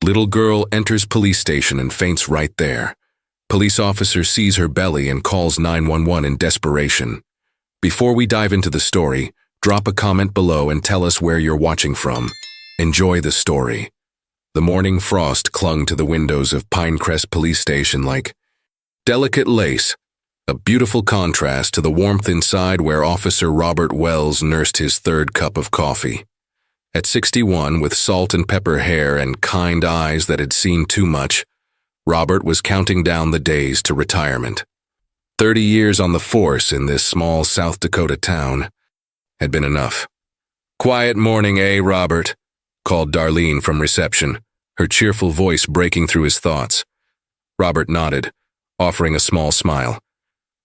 Little girl enters police station and faints right there. Police officer sees her belly and calls 911 in desperation. Before we dive into the story, drop a comment below and tell us where you're watching from. Enjoy the story. The morning frost clung to the windows of Pinecrest Police Station like delicate lace, a beautiful contrast to the warmth inside where Officer Robert Wells nursed his third cup of coffee. At 61, with salt and pepper hair and kind eyes that had seen too much, Robert was counting down the days to retirement. 30 years on the force in this small South Dakota town had been enough. "Quiet morning, eh, Robert?" called Darlene from reception, her cheerful voice breaking through his thoughts. Robert nodded, offering a small smile.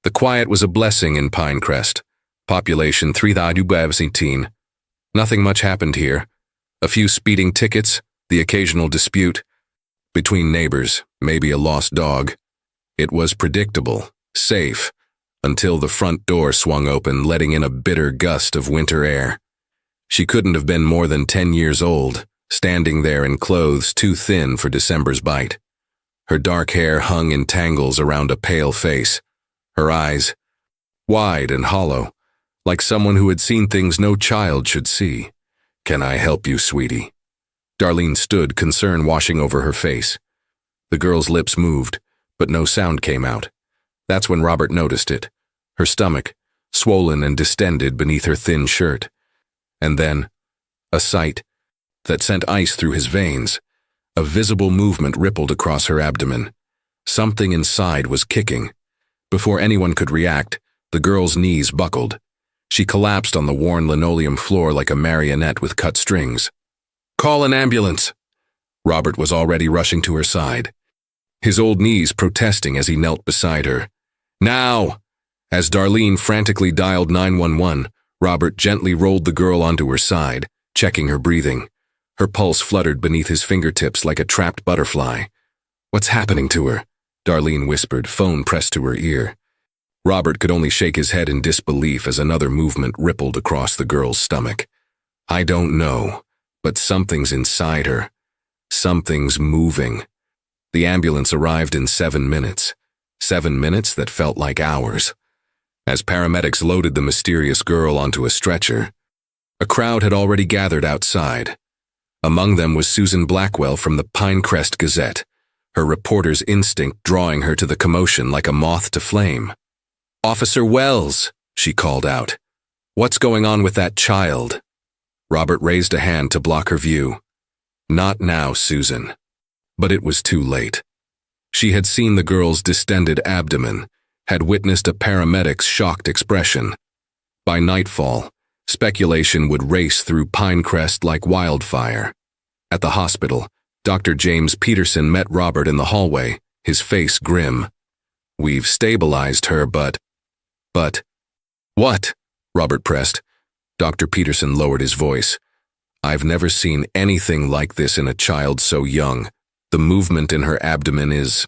The quiet was a blessing in Pinecrest. Population 3,018. Nothing much happened here. A few speeding tickets, the occasional dispute. Between neighbors, maybe a lost dog. It was predictable, safe, until the front door swung open, letting in a bitter gust of winter air. She couldn't have been more than 10 years old, standing there in clothes too thin for December's bite. Her dark hair hung in tangles around a pale face. Her eyes, wide and hollow, like someone who had seen things no child should see. "Can I help you, sweetie?" Darlene stood, concern washing over her face. The girl's lips moved, but no sound came out. That's when Robert noticed it. Her stomach, swollen and distended beneath her thin shirt. And then, a sight that sent ice through his veins. A visible movement rippled across her abdomen. Something inside was kicking. Before anyone could react, the girl's knees buckled. She collapsed on the worn linoleum floor like a marionette with cut strings. "Call an ambulance!" Robert was already rushing to her side, his old knees protesting as he knelt beside her. "Now!" As Darlene frantically dialed 911, Robert gently rolled the girl onto her side, checking her breathing. Her pulse fluttered beneath his fingertips like a trapped butterfly. "What's happening to her?" Darlene whispered, phone pressed to her ear. Robert could only shake his head in disbelief as another movement rippled across the girl's stomach. "I don't know, but something's inside her. Something's moving." The ambulance arrived in 7 minutes. 7 minutes that felt like hours. As paramedics loaded the mysterious girl onto a stretcher, a crowd had already gathered outside. Among them was Susan Blackwell from the Pinecrest Gazette, her reporter's instinct drawing her to the commotion like a moth to flame. "Officer Wells," she called out. "What's going on with that child?" Robert raised a hand to block her view. "Not now, Susan." But it was too late. She had seen the girl's distended abdomen, had witnessed a paramedic's shocked expression. By nightfall, speculation would race through Pinecrest like wildfire. At the hospital, Dr. James Peterson met Robert in the hallway, his face grim. "We've stabilized her, but..." "What?" Robert pressed. Dr. Peterson lowered his voice. "I've never seen anything like this in a child so young. The movement in her abdomen is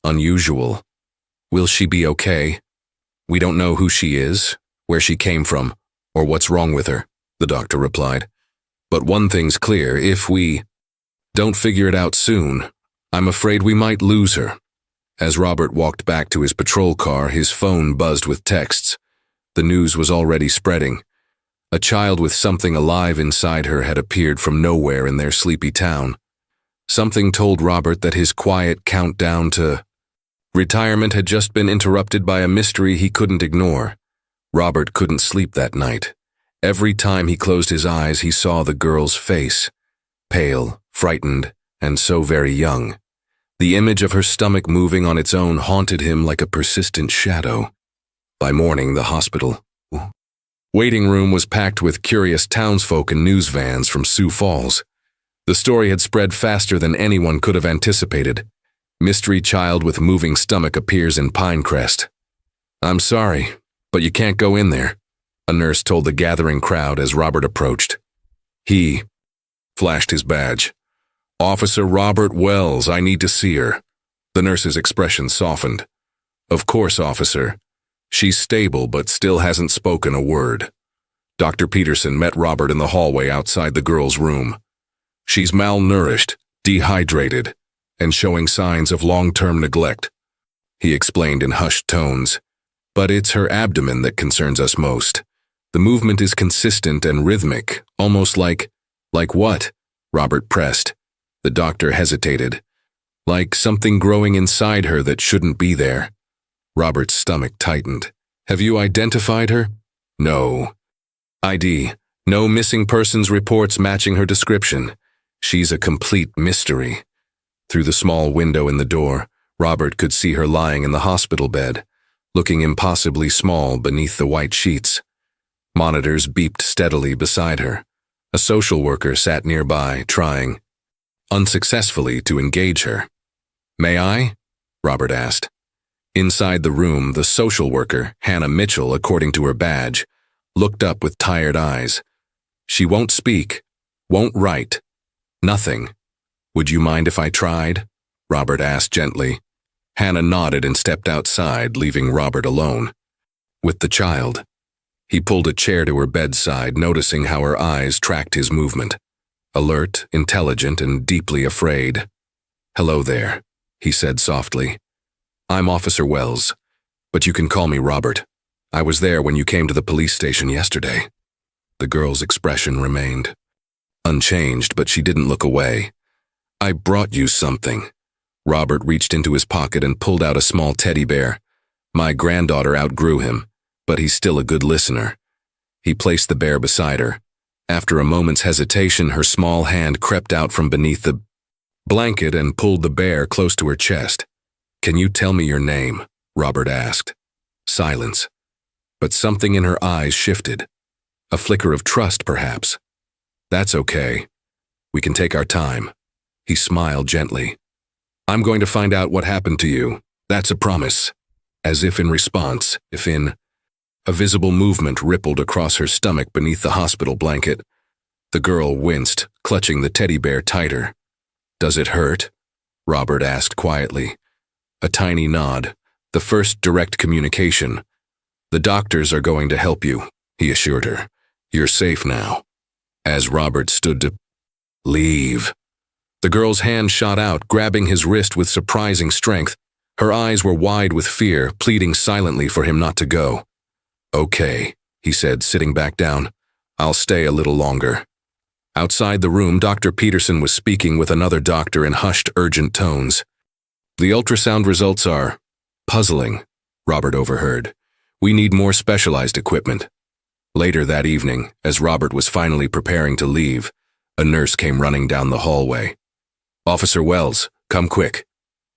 unusual. Will she be okay? We don't know who she is, where she came from, or what's wrong with her," the doctor replied. "But one thing's clear, if we don't figure it out soon, I'm afraid we might lose her." As Robert walked back to his patrol car, his phone buzzed with texts. The news was already spreading. A child with something alive inside her had appeared from nowhere in their sleepy town. Something told Robert that his quiet countdown to retirement had just been interrupted by a mystery he couldn't ignore. Robert couldn't sleep that night. Every time he closed his eyes, he saw the girl's face, pale, frightened, and so very young. The image of her stomach moving on its own haunted him like a persistent shadow. By morning, the hospital waiting room was packed with curious townsfolk and news vans from Sioux Falls. The story had spread faster than anyone could have anticipated. Mystery child with moving stomach appears in Pinecrest. "I'm sorry, but you can't go in there," a nurse told the gathering crowd as Robert approached. He flashed his badge. "Officer Robert Wells, I need to see her." The nurse's expression softened. "Of course, officer. She's stable but still hasn't spoken a word." Dr. Peterson met Robert in the hallway outside the girl's room. "She's malnourished, dehydrated, and showing signs of long-term neglect. He explained in hushed tones, "But it's her abdomen that concerns us most. The movement is consistent and rhythmic, almost like—" "Like what?" Robert pressed. The doctor hesitated. "Like something growing inside her that shouldn't be there." Robert's stomach tightened. "Have you identified her?" "No." "ID. No missing persons reports matching her description. She's a complete mystery." Through the small window in the door, Robert could see her lying in the hospital bed, looking impossibly small beneath the white sheets. Monitors beeped steadily beside her. A social worker sat nearby, trying, unsuccessfully, to engage her. "May I?" Robert asked. Inside the room, the social worker, Hannah Mitchell according to her badge, looked up with tired eyes. "She won't speak, won't write, nothing. Would you mind if I tried?" Robert asked gently. Hannah nodded and stepped outside, leaving Robert alone with the child. He pulled a chair to her bedside, noticing how her eyes tracked his movement. Alert, intelligent, and deeply afraid. "Hello there," he said softly. "I'm Officer Wells, but you can call me Robert. I was there when you came to the police station yesterday." The girl's expression remained unchanged, but she didn't look away. "I brought you something." Robert reached into his pocket and pulled out a small teddy bear. "My granddaughter outgrew him, but he's still a good listener." He placed the bear beside her. After a moment's hesitation, her small hand crept out from beneath the blanket and pulled the bear close to her chest. "Can you tell me your name?" Robert asked. Silence. But something in her eyes shifted. A flicker of trust, perhaps. "That's okay. We can take our time." He smiled gently. "I'm going to find out what happened to you. That's a promise." As if in response, a visible movement rippled across her stomach beneath the hospital blanket. The girl winced, clutching the teddy bear tighter. "Does it hurt?" Robert asked quietly. A tiny nod, the first direct communication. "The doctors are going to help you," he assured her. "You're safe now." As Robert stood to leave, the girl's hand shot out, grabbing his wrist with surprising strength. Her eyes were wide with fear, pleading silently for him not to go. "Okay," he said, sitting back down. "I'll stay a little longer." Outside the room, Dr. Peterson was speaking with another doctor in hushed, urgent tones. "The ultrasound results are puzzling," Robert overheard. "We need more specialized equipment." Later that evening, as Robert was finally preparing to leave, a nurse came running down the hallway. "Officer Wells, come quick."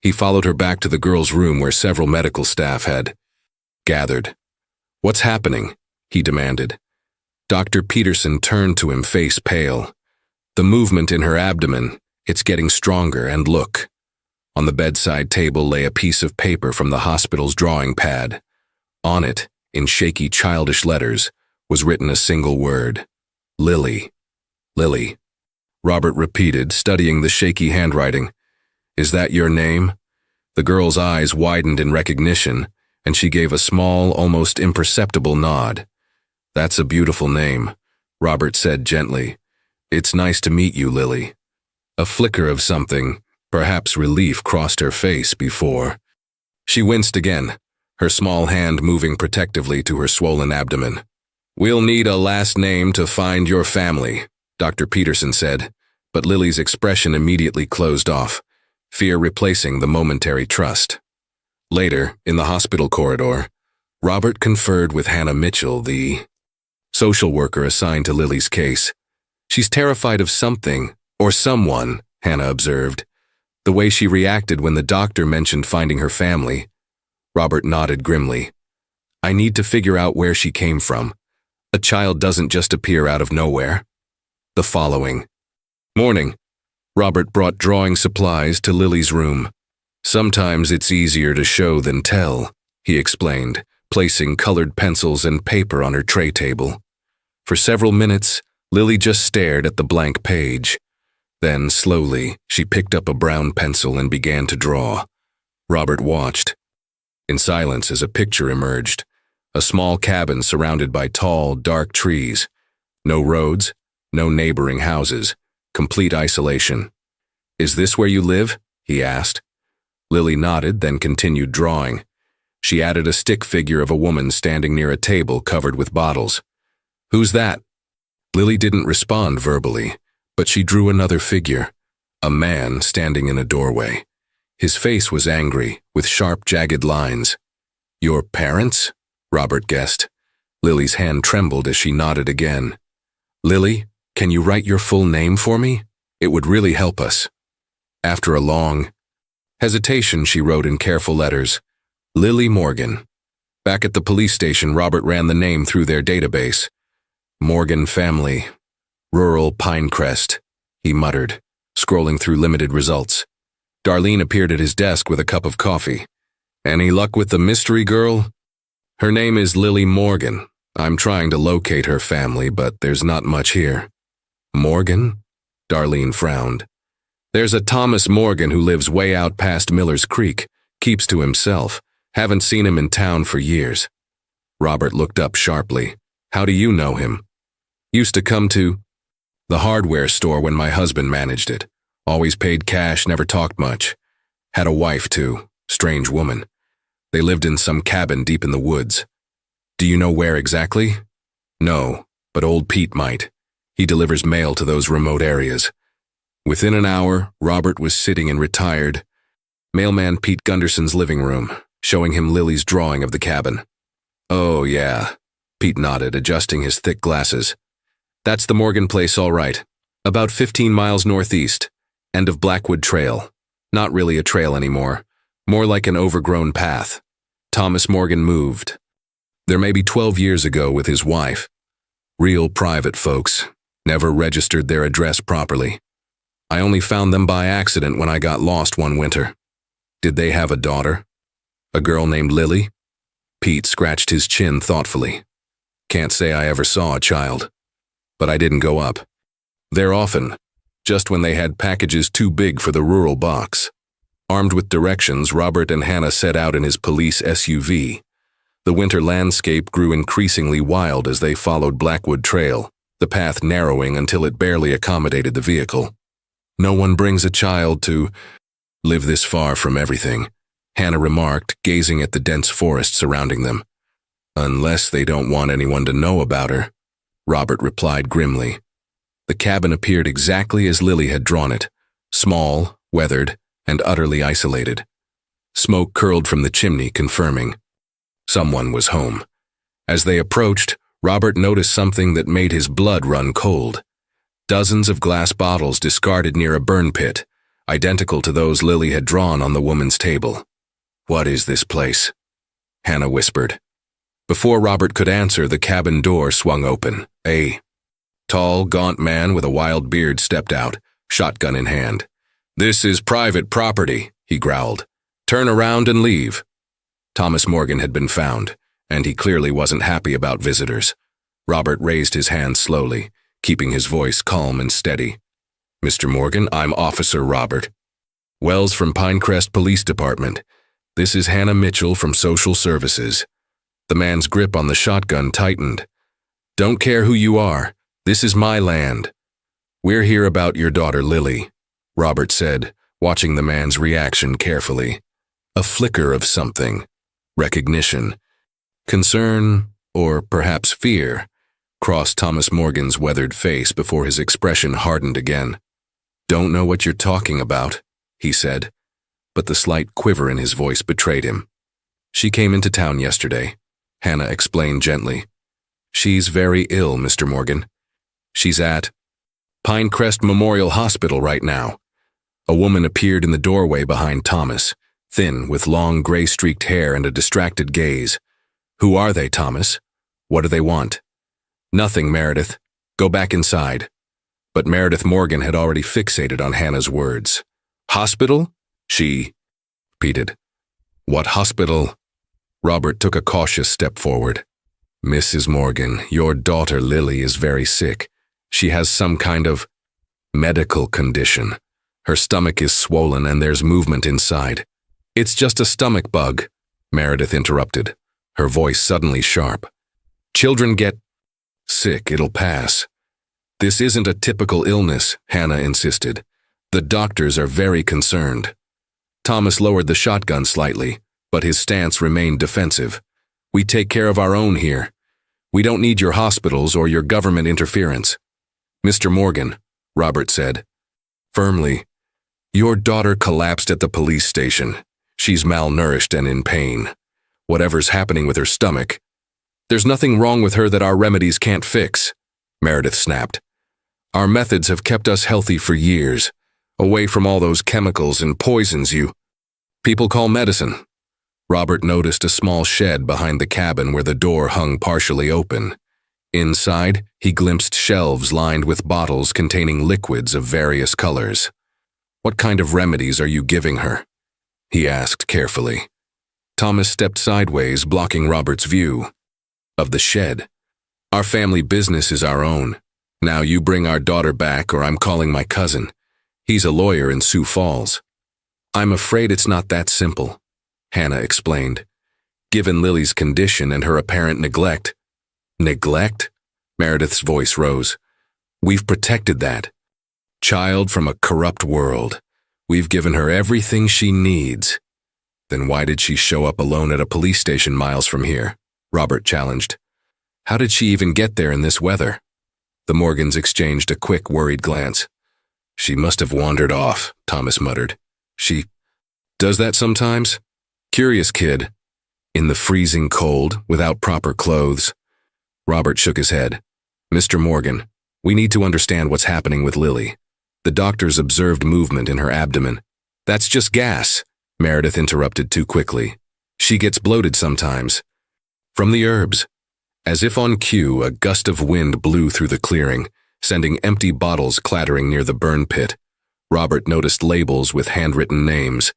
He followed her back to the girl's room where several medical staff had gathered. "What's happening?" he demanded. Dr. Peterson turned to him, face pale. "The movement in her abdomen, it's getting stronger, and look." On the bedside table lay a piece of paper from the hospital's drawing pad. On it, in shaky, childish letters, was written a single word: Lily. "Lily," Robert repeated, studying the shaky handwriting. "Is that your name?" The girl's eyes widened in recognition, and she gave a small, almost imperceptible nod. "That's a beautiful name," Robert said gently. "It's nice to meet you, Lily." A flicker of something, perhaps relief, crossed her face before she winced again, her small hand moving protectively to her swollen abdomen. "We'll need a last name to find your family," Dr. Peterson said, but Lily's expression immediately closed off, fear replacing the momentary trust. Later, in the hospital corridor, Robert conferred with Hannah Mitchell, the social worker assigned to Lily's case. "She's terrified of something, or someone," Hannah observed. "The way she reacted when the doctor mentioned finding her family." Robert nodded grimly. "I need to figure out where she came from. A child doesn't just appear out of nowhere." The following morning, Robert brought drawing supplies to Lily's room. "Sometimes it's easier to show than tell," he explained, placing colored pencils and paper on her tray table. For several minutes, Lily just stared at the blank page. Then, slowly, she picked up a brown pencil and began to draw. Robert watched in silence as a picture emerged. A small cabin surrounded by tall, dark trees. No roads, no neighboring houses, complete isolation. "Is this where you live?" he asked. Lily nodded, then continued drawing. She added a stick figure of a woman standing near a table covered with bottles. "Who's that?" Lily didn't respond verbally, but she drew another figure, a man standing in a doorway. His face was angry, with sharp, jagged lines. "Your parents?" Robert guessed. Lily's hand trembled as she nodded again. "Lily, can you write your full name for me? It would really help us." After a long hesitation, she wrote in careful letters, "Lily Morgan." Back at the police station, Robert ran the name through their database. "Morgan family, rural Pinecrest," he muttered, scrolling through limited results. Darlene appeared at his desk with a cup of coffee. "Any luck with the mystery girl?" "Her name is Lily Morgan. I'm trying to locate her family, but there's not much here." "Morgan?" Darlene frowned. "There's a Thomas Morgan who lives way out past Miller's Creek, keeps to himself. Haven't seen him in town for years." Robert looked up sharply. "How do you know him?" "Used to come to the hardware store when my husband managed it. Always paid cash, never talked much. Had a wife, too. Strange woman. They lived in some cabin deep in the woods." "Do you know where exactly?" "No, but old Pete might. He delivers mail to those remote areas." Within an hour, Robert was sitting in retired mailman Pete Gunderson's living room, showing him Lily's drawing of the cabin. "Oh, yeah," Pete nodded, adjusting his thick glasses. "That's the Morgan place, all right. About 15 miles northeast. End of Blackwood Trail. Not really a trail anymore. More like an overgrown path. Thomas Morgan moved there maybe 12 years ago with his wife. Real private folks. Never registered their address properly. I only found them by accident when I got lost one winter." "Did they have a daughter? A girl named Lily?" Pete scratched his chin thoughtfully. "Can't say I ever saw a child. But I didn't go up there often, just when they had packages too big for the rural box." Armed with directions, Robert and Hannah set out in his police SUV. The winter landscape grew increasingly wild as they followed Blackwood Trail, the path narrowing until it barely accommodated the vehicle. "No one brings a child to live this far from everything," Hannah remarked, gazing at the dense forest surrounding them. "Unless they don't want anyone to know about her," Robert replied grimly. The cabin appeared exactly as Lily had drawn it, small, weathered, and utterly isolated. Smoke curled from the chimney, confirming someone was home. As they approached, Robert noticed something that made his blood run cold. Dozens of glass bottles discarded near a burn pit, identical to those Lily had drawn on the woman's table. "What is this place?" Hannah whispered. Before Robert could answer, the cabin door swung open. A tall, gaunt man with a wild beard stepped out, shotgun in hand. "This is private property," he growled. "Turn around and leave." Thomas Morgan had been found, and he clearly wasn't happy about visitors. Robert raised his hand slowly, keeping his voice calm and steady. "Mr. Morgan, I'm Officer Robert Wells from Pinecrest Police Department. This is Hannah Mitchell from Social Services." The man's grip on the shotgun tightened. "Don't care who you are. This is my land." "We're here about your daughter Lily," Robert said, watching the man's reaction carefully. A flicker of something. Recognition. Concern, or perhaps fear, crossed Thomas Morgan's weathered face before his expression hardened again. "Don't know what you're talking about," he said, but the slight quiver in his voice betrayed him. "She came into town yesterday," Hannah explained gently. "She's very ill, Mr. Morgan. She's at Pinecrest Memorial Hospital right now." A woman appeared in the doorway behind Thomas, thin, with long gray-streaked hair and a distracted gaze. "Who are they, Thomas? What do they want?" "Nothing, Meredith. Go back inside." But Meredith Morgan had already fixated on Hannah's words. "Hospital?" she repeated. "What hospital?" Robert took a cautious step forward. "Mrs. Morgan, your daughter Lily is very sick. She has some kind of medical condition. Her stomach is swollen and there's movement inside." "It's just a stomach bug," Meredith interrupted, her voice suddenly sharp. "Children get sick, it'll pass." "This isn't a typical illness," Hannah insisted. The doctors are very concerned. Thomas lowered the shotgun slightly, but his stance remained defensive. We take care of our own here. We don't need your hospitals or your government interference. Mr. Morgan, Robert said, firmly, your daughter collapsed at the police station. She's malnourished and in pain. Whatever's happening with her stomach. There's nothing wrong with her that our remedies can't fix, Meredith snapped. Our methods have kept us healthy for years, away from all those chemicals and poisons you people call medicine. Robert noticed a small shed behind the cabin where the door hung partially open. Inside, he glimpsed shelves lined with bottles containing liquids of various colors. What kind of remedies are you giving her? He asked carefully. Thomas stepped sideways, blocking Robert's view of the shed. Our family business is our own. Now you bring our daughter back or I'm calling my cousin. He's a lawyer in Sioux Falls. I'm afraid it's not that simple, Hannah explained. Given Lily's condition and her apparent neglect. Neglect? Meredith's voice rose. We've protected that child from a corrupt world. We've given her everything she needs. Then why did she show up alone at a police station miles from here? Robert challenged. How did she even get there in this weather? The Morgans exchanged a quick, worried glance. She must have wandered off, Thomas muttered. She does that sometimes? Curious kid. In the freezing cold, without proper clothes. Robert shook his head. Mr. Morgan, we need to understand what's happening with Lily. The doctors observed movement in her abdomen. That's just gas, Meredith interrupted too quickly. She gets bloated sometimes. From the herbs. As if on cue, a gust of wind blew through the clearing, sending empty bottles clattering near the burn pit. Robert noticed labels with handwritten names.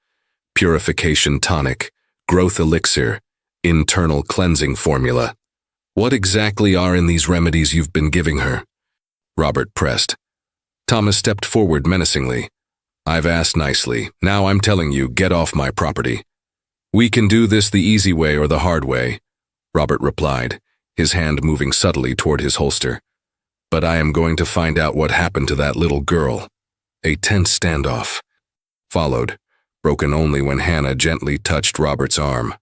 Purification tonic, growth elixir, internal cleansing formula. What exactly are in these remedies you've been giving her? Robert pressed. Thomas stepped forward menacingly. I've asked nicely. Now I'm telling you, get off my property. We can do this the easy way or the hard way, Robert replied, his hand moving subtly toward his holster. But I am going to find out what happened to that little girl. A tense standoff followed, broken only when Hannah gently touched Robert's arm.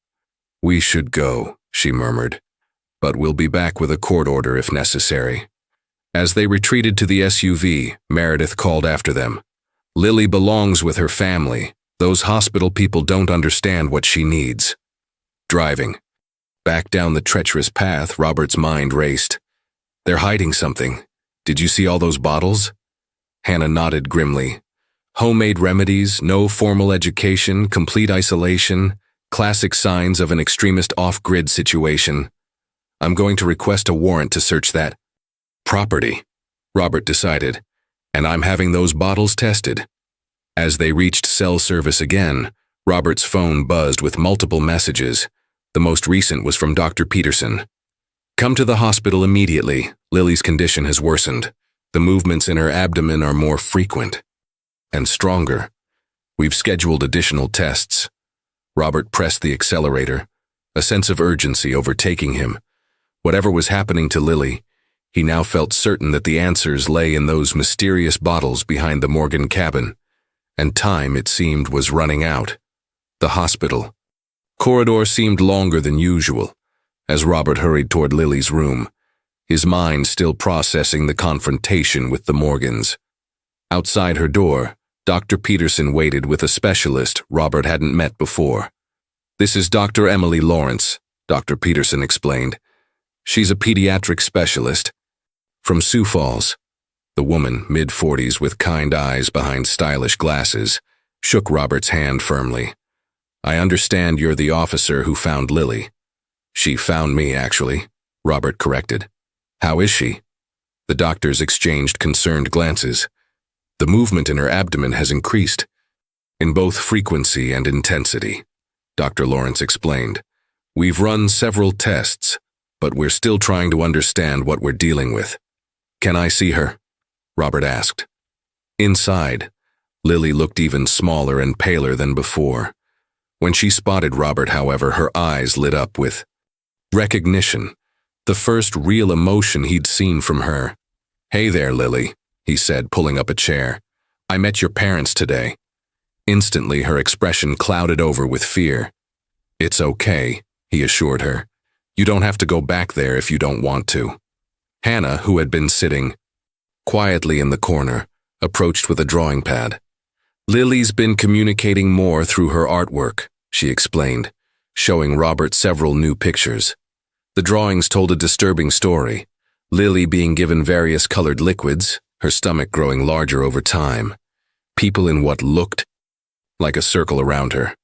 We should go, she murmured, but we'll be back with a court order if necessary. As they retreated to the SUV, Meredith called after them. Lily belongs with her family. Those hospital people don't understand what she needs. Driving back down the treacherous path, Robert's mind raced. They're hiding something. Did you see all those bottles? Hannah nodded grimly. Homemade remedies, no formal education, complete isolation, classic signs of an extremist off-grid situation. I'm going to request a warrant to search that property, Robert decided, and I'm having those bottles tested. As they reached cell service again, Robert's phone buzzed with multiple messages. The most recent was from Dr. Peterson. Come to the hospital immediately. Lily's condition has worsened. The movements in her abdomen are more frequent and stronger. We've scheduled additional tests. Robert pressed the accelerator, a sense of urgency overtaking him. Whatever was happening to Lily, he now felt certain that the answers lay in those mysterious bottles behind the Morgan cabin, and time, it seemed, was running out. The hospital corridor seemed longer than usual as Robert hurried toward Lily's room, his mind still processing the confrontation with the Morgans. Outside her door, Dr. Peterson waited with a specialist Robert hadn't met before. This is Dr. Emily Lawrence, Dr. Peterson explained. She's a pediatric specialist. From Sioux Falls. The woman, mid-40s with kind eyes behind stylish glasses, shook Robert's hand firmly. I understand you're the officer who found Lily. She found me, actually, Robert corrected. How is she? The doctors exchanged concerned glances. The movement in her abdomen has increased, in both frequency and intensity, Dr. Lawrence explained. We've run several tests, but we're still trying to understand what we're dealing with. Can I see her? Robert asked. Inside, Lily looked even smaller and paler than before. When she spotted Robert, however, her eyes lit up with recognition, the first real emotion he'd seen from her. Hey there, Lily, he said, pulling up a chair. I met your parents today." Instantly, her expression clouded over with fear. "It's okay," he assured her. "You don't have to go back there if you don't want to." Hannah, who had been sitting quietly in the corner, approached with a drawing pad. "Lily's been communicating more through her artwork," she explained, showing Robert several new pictures. The drawings told a disturbing story. Lily being given various colored liquids, her stomach growing larger over time, people in what looked like a circle around her.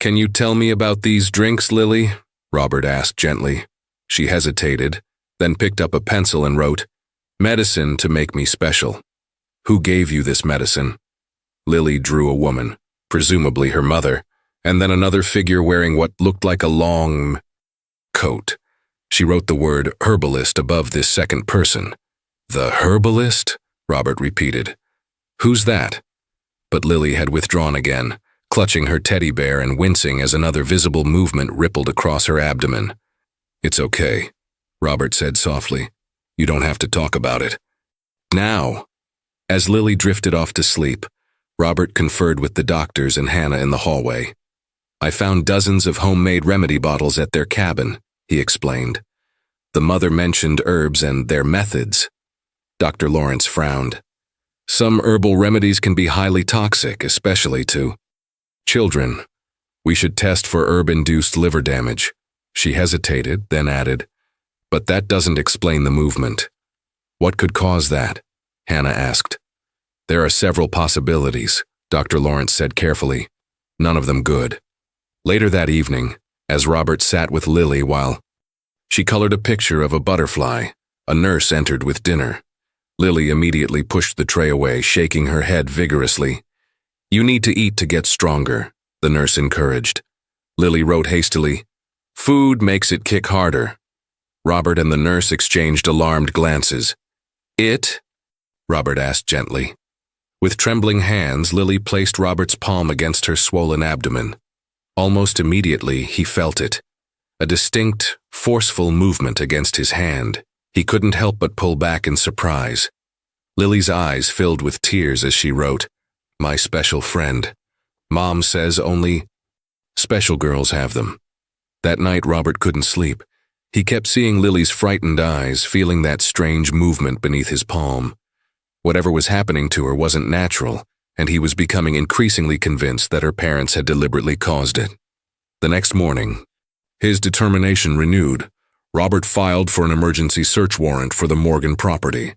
"Can you tell me about these drinks, Lily?" Robert asked gently. She hesitated, then picked up a pencil and wrote, "Medicine to make me special." "Who gave you this medicine?" Lily drew a woman, presumably her mother, and then another figure wearing what looked like a long coat. She wrote the word herbalist above this second person. "The herbalist?" Robert repeated. "Who's that?" But Lily had withdrawn again, clutching her teddy bear and wincing as another visible movement rippled across her abdomen. "It's okay," Robert said softly. "You don't have to talk about it. Now." As Lily drifted off to sleep, Robert conferred with the doctors and Hannah in the hallway. "I found dozens of homemade remedy bottles at their cabin," he explained. The mother mentioned herbs and their methods. Dr. Lawrence frowned. "Some herbal remedies can be highly toxic, especially to children. We should test for herb-induced liver damage." She hesitated, then added, "But that doesn't explain the movement." "What could cause that?" Hannah asked. "There are several possibilities," Dr. Lawrence said carefully. "None of them good." Later that evening, as Robert sat with Lily while she colored a picture of a butterfly, a nurse entered with dinner. Lily immediately pushed the tray away, shaking her head vigorously. "You need to eat to get stronger," the nurse encouraged. Lily wrote hastily, "Food makes it kick harder." Robert and the nurse exchanged alarmed glances. "It?" Robert asked gently. With trembling hands, Lily placed Robert's palm against her swollen abdomen. Almost immediately, he felt it. A distinct, forceful movement against his hand. He couldn't help but pull back in surprise. Lily's eyes filled with tears as she wrote, "My special friend. Mom says only special girls have them." That night, Robert couldn't sleep. He kept seeing Lily's frightened eyes, feeling that strange movement beneath his palm. Whatever was happening to her wasn't natural, and he was becoming increasingly convinced that her parents had deliberately caused it. The next morning, his determination renewed, Robert filed for an emergency search warrant for the Morgan property.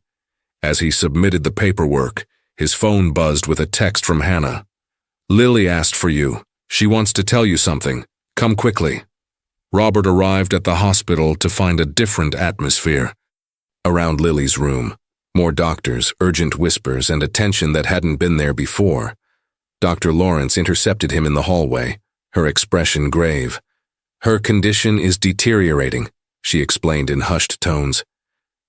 As he submitted the paperwork, his phone buzzed with a text from Hannah. "Lily asked for you. She wants to tell you something. Come quickly." Robert arrived at the hospital to find a different atmosphere. Around Lily's room, more doctors, urgent whispers, and attention that hadn't been there before. Dr. Lawrence intercepted him in the hallway, her expression grave. "Her condition is deteriorating," she explained in hushed tones.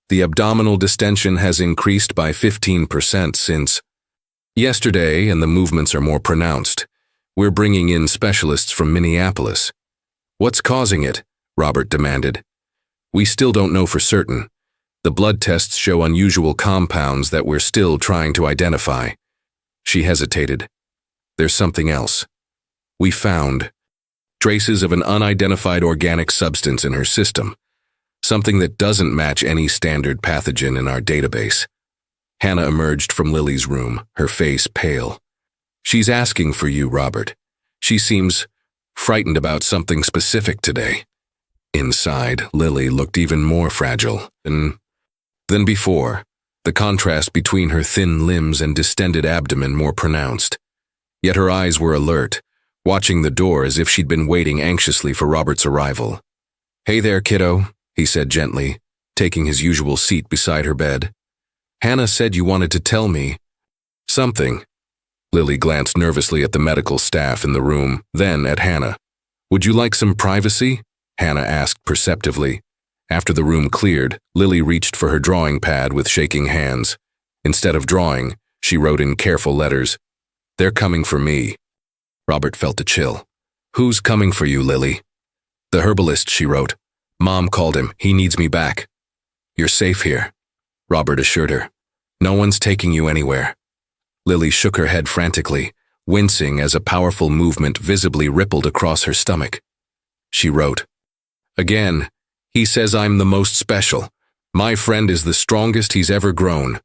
"The abdominal distension has increased by 15% since yesterday, and the movements are more pronounced. We're bringing in specialists from Minneapolis." "What's causing it?" Robert demanded. "We still don't know for certain. The blood tests show unusual compounds that we're still trying to identify." She hesitated. "There's something else. We found traces of an unidentified organic substance in her system, something that doesn't match any standard pathogen in our database." Hannah emerged from Lily's room, her face pale. "She's asking for you, Robert. She seems frightened about something specific today." Inside, Lily looked even more fragile than before, the contrast between her thin limbs and distended abdomen more pronounced. Yet her eyes were alert, watching the door as if she'd been waiting anxiously for Robert's arrival. "Hey there, kiddo," he said gently, taking his usual seat beside her bed. "Hannah said you wanted to tell me something." Lily glanced nervously at the medical staff in the room, then at Hannah. "Would you like some privacy?" Hannah asked perceptively. After the room cleared, Lily reached for her drawing pad with shaking hands. Instead of drawing, she wrote in careful letters, "They're coming for me." Robert felt a chill. "Who's coming for you, Lily?" "The herbalist," she wrote. "Mom called him. He needs me back." "You're safe here," Robert assured her. "No one's taking you anywhere." Lily shook her head frantically, wincing as a powerful movement visibly rippled across her stomach. She wrote, "Again, he says I'm the most special. My friend is the strongest he's ever grown."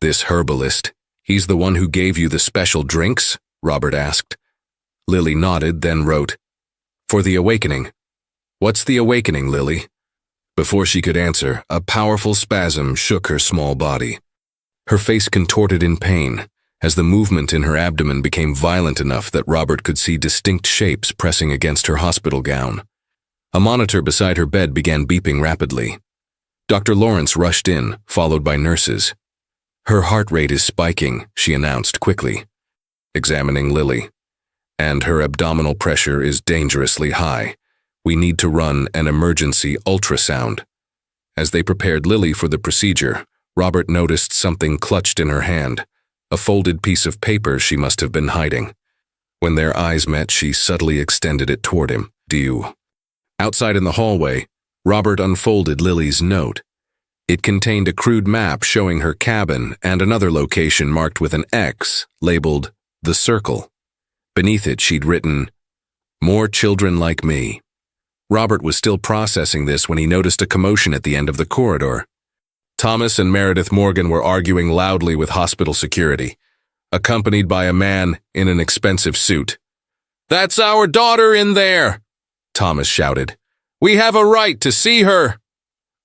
"This herbalist, he's the one who gave you the special drinks?" Robert asked. Lily nodded, then wrote, "For the awakening." "What's the awakening, Lily?" Before she could answer, a powerful spasm shook her small body. Her face contorted in pain, as the movement in her abdomen became violent enough that Robert could see distinct shapes pressing against her hospital gown. A monitor beside her bed began beeping rapidly. Dr. Lawrence rushed in, followed by nurses. "Her heart rate is spiking," she announced quickly, examining Lily. "And her abdominal pressure is dangerously high. We need to run an emergency ultrasound." As they prepared Lily for the procedure, Robert noticed something clutched in her hand, a folded piece of paper she must have been hiding. When their eyes met, she subtly extended it toward him. "Do you?" Outside in the hallway, Robert unfolded Lily's note. It contained a crude map showing her cabin and another location marked with an X, labeled The Circle. Beneath it, she'd written, "More children like me." Robert was still processing this when he noticed a commotion at the end of the corridor. Thomas and Meredith Morgan were arguing loudly with hospital security, accompanied by a man in an expensive suit. "That's our daughter in there!" Thomas shouted. "We have a right to see her!"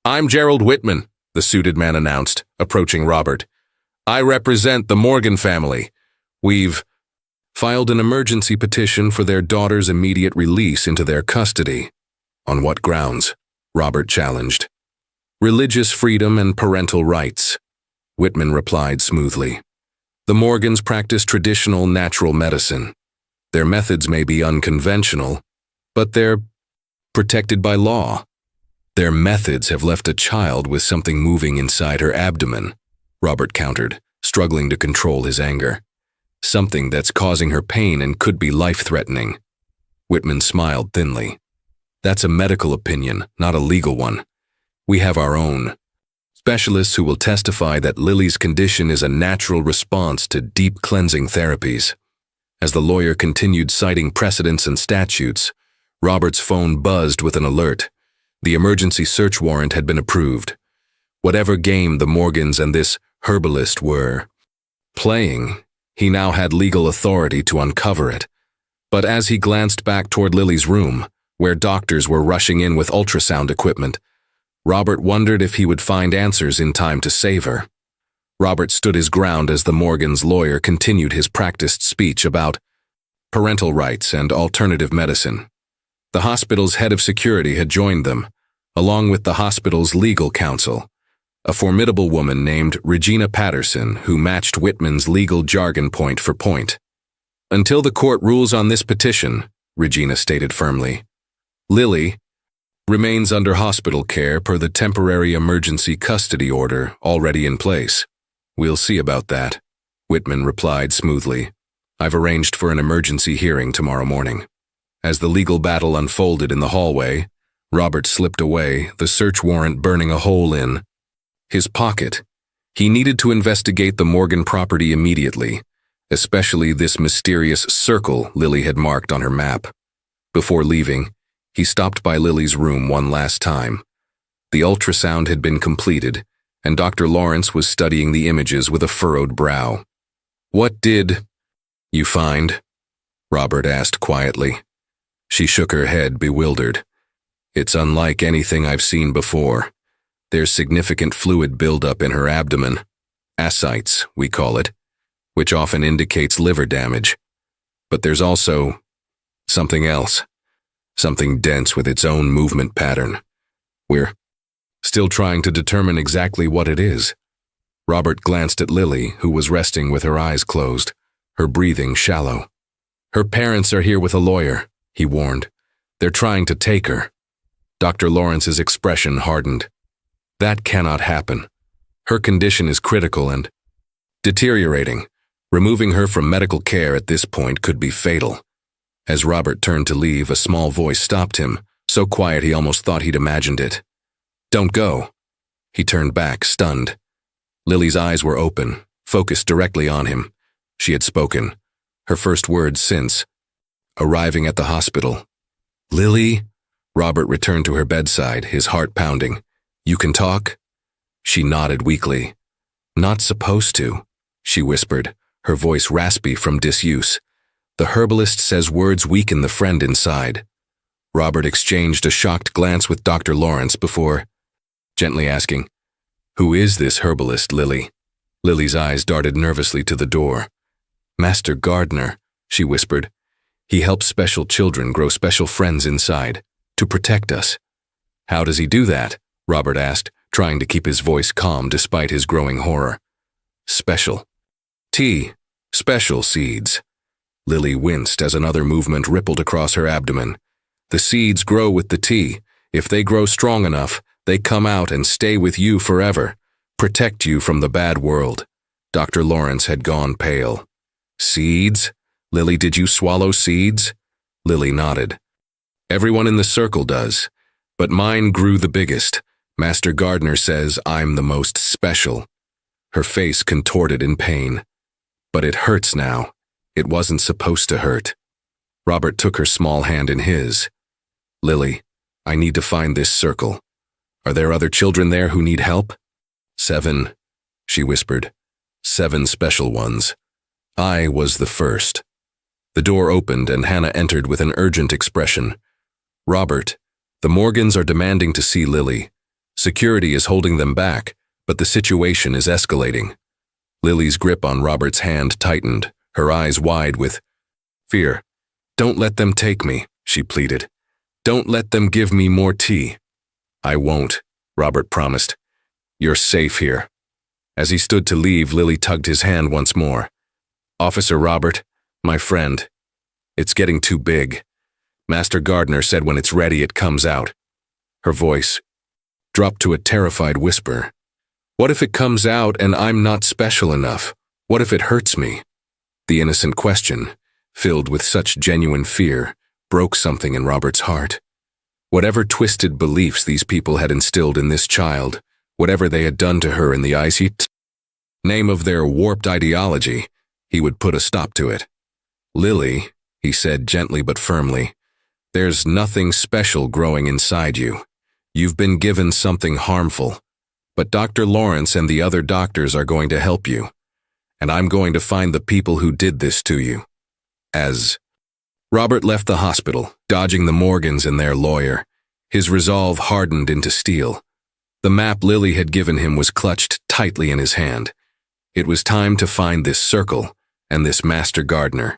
"I'm Gerald Whitman," the suited man announced, approaching Robert. "I represent the Morgan family. We've filed an emergency petition for their daughter's immediate release into their custody." "On what grounds?" Robert challenged. "Religious freedom and parental rights," Whitman replied smoothly. "The Morgans practice traditional natural medicine. Their methods may be unconventional, but they're protected by law. Their methods have left a child with something moving inside her abdomen," Robert countered, struggling to control his anger. "Something that's causing her pain and could be life-threatening." Whitman smiled thinly. "That's a medical opinion, not a legal one. We have our own. Specialists who will testify that Lily's condition is a natural response to deep cleansing therapies." As the lawyer continued citing precedents and statutes, Robert's phone buzzed with an alert. The emergency search warrant had been approved. Whatever game the Morgans and this herbalist were playing, he now had legal authority to uncover it. But as he glanced back toward Lily's room, where doctors were rushing in with ultrasound equipment, Robert wondered if he would find answers in time to save her. Robert stood his ground as the Morgans' lawyer continued his practiced speech about parental rights and alternative medicine. The hospital's head of security had joined them, along with the hospital's legal counsel, a formidable woman named Regina Patterson who matched Whitman's legal jargon point for point. "Until the court rules on this petition," Regina stated firmly, "Lily remains under hospital care per the temporary emergency custody order already in place." "We'll see about that," Whitman replied smoothly. "I've arranged for an emergency hearing tomorrow morning." As the legal battle unfolded in the hallway, Robert slipped away, the search warrant burning a hole in his pocket. He needed to investigate the Morgan property immediately, especially this mysterious circle Lily had marked on her map. Before leaving, he stopped by Lily's room one last time. The ultrasound had been completed, and Dr. Lawrence was studying the images with a furrowed brow. "What did you find?" Robert asked quietly. She shook her head, bewildered. "It's unlike anything I've seen before. There's significant fluid buildup in her abdomen, ascites, we call it, which often indicates liver damage. But there's also something else, something dense with its own movement pattern. We're still trying to determine exactly what it is." Robert glanced at Lily, who was resting with her eyes closed, her breathing shallow. "Her parents are here with a lawyer," he warned. "They're trying to take her." Dr. Lawrence's expression hardened. "That cannot happen. Her condition is critical and deteriorating. Removing her from medical care at this point could be fatal." As Robert turned to leave, a small voice stopped him, so quiet he almost thought he'd imagined it. "Don't go." He turned back, stunned. Lily's eyes were open, focused directly on him, She had spoken, her first words since arriving at the hospital. "Lily?" Robert returned to her bedside, his heart pounding. "You can talk?" She nodded weakly. "Not supposed to," she whispered, her voice raspy from disuse. "The herbalist says words weaken the friend inside." Robert exchanged a shocked glance with Dr. Lawrence before gently asking, "Who is this herbalist, Lily?" Lily's eyes darted nervously to the door. "Master Gardner," she whispered. "He helps special children grow special friends inside, to protect us." "How does he do that?" Robert asked, trying to keep his voice calm despite his growing horror. "Special. Tea. Special seeds." Lily winced as another movement rippled across her abdomen. "The seeds grow with the tea. If they grow strong enough, they come out and stay with you forever, protect you from the bad world." Dr. Lawrence had gone pale. "Seeds? Lily, did you swallow seeds?" Lily nodded. "Everyone in the circle does, but mine grew the biggest. Master Gardner says I'm the most special." Her face contorted in pain. "But it hurts now. It wasn't supposed to hurt." Robert took her small hand in his. "Lily, I need to find this circle. Are there other children there who need help?" "7, she whispered. 7 special ones. I was the first." The door opened and Hannah entered with an urgent expression. "Robert, the Morgans are demanding to see Lily. Security is holding them back, but the situation is escalating." Lily's grip on Robert's hand tightened, her eyes wide with fear. "Don't let them take me," she pleaded. "Don't let them give me more tea." "I won't," Robert promised. "You're safe here." As he stood to leave, Lily tugged his hand once more. "Officer Robert, my friend, it's getting too big. Master Gardner said when it's ready it comes out." Her voice dropped to a terrified whisper. "What if it comes out and I'm not special enough? What if it hurts me?" The innocent question, filled with such genuine fear, broke something in Robert's heart. Whatever twisted beliefs these people had instilled in this child, whatever they had done to her in the icy name of their warped ideology, he would put a stop to it. "Lily," he said gently but firmly, "there's nothing special growing inside you. You've been given something harmful, but Dr. Lawrence and the other doctors are going to help you, and I'm going to find the people who did this to you." As Robert left the hospital, dodging the Morgans and their lawyer, his resolve hardened into steel. The map Lily had given him was clutched tightly in his hand. It was time to find this circle and this Master Gardner,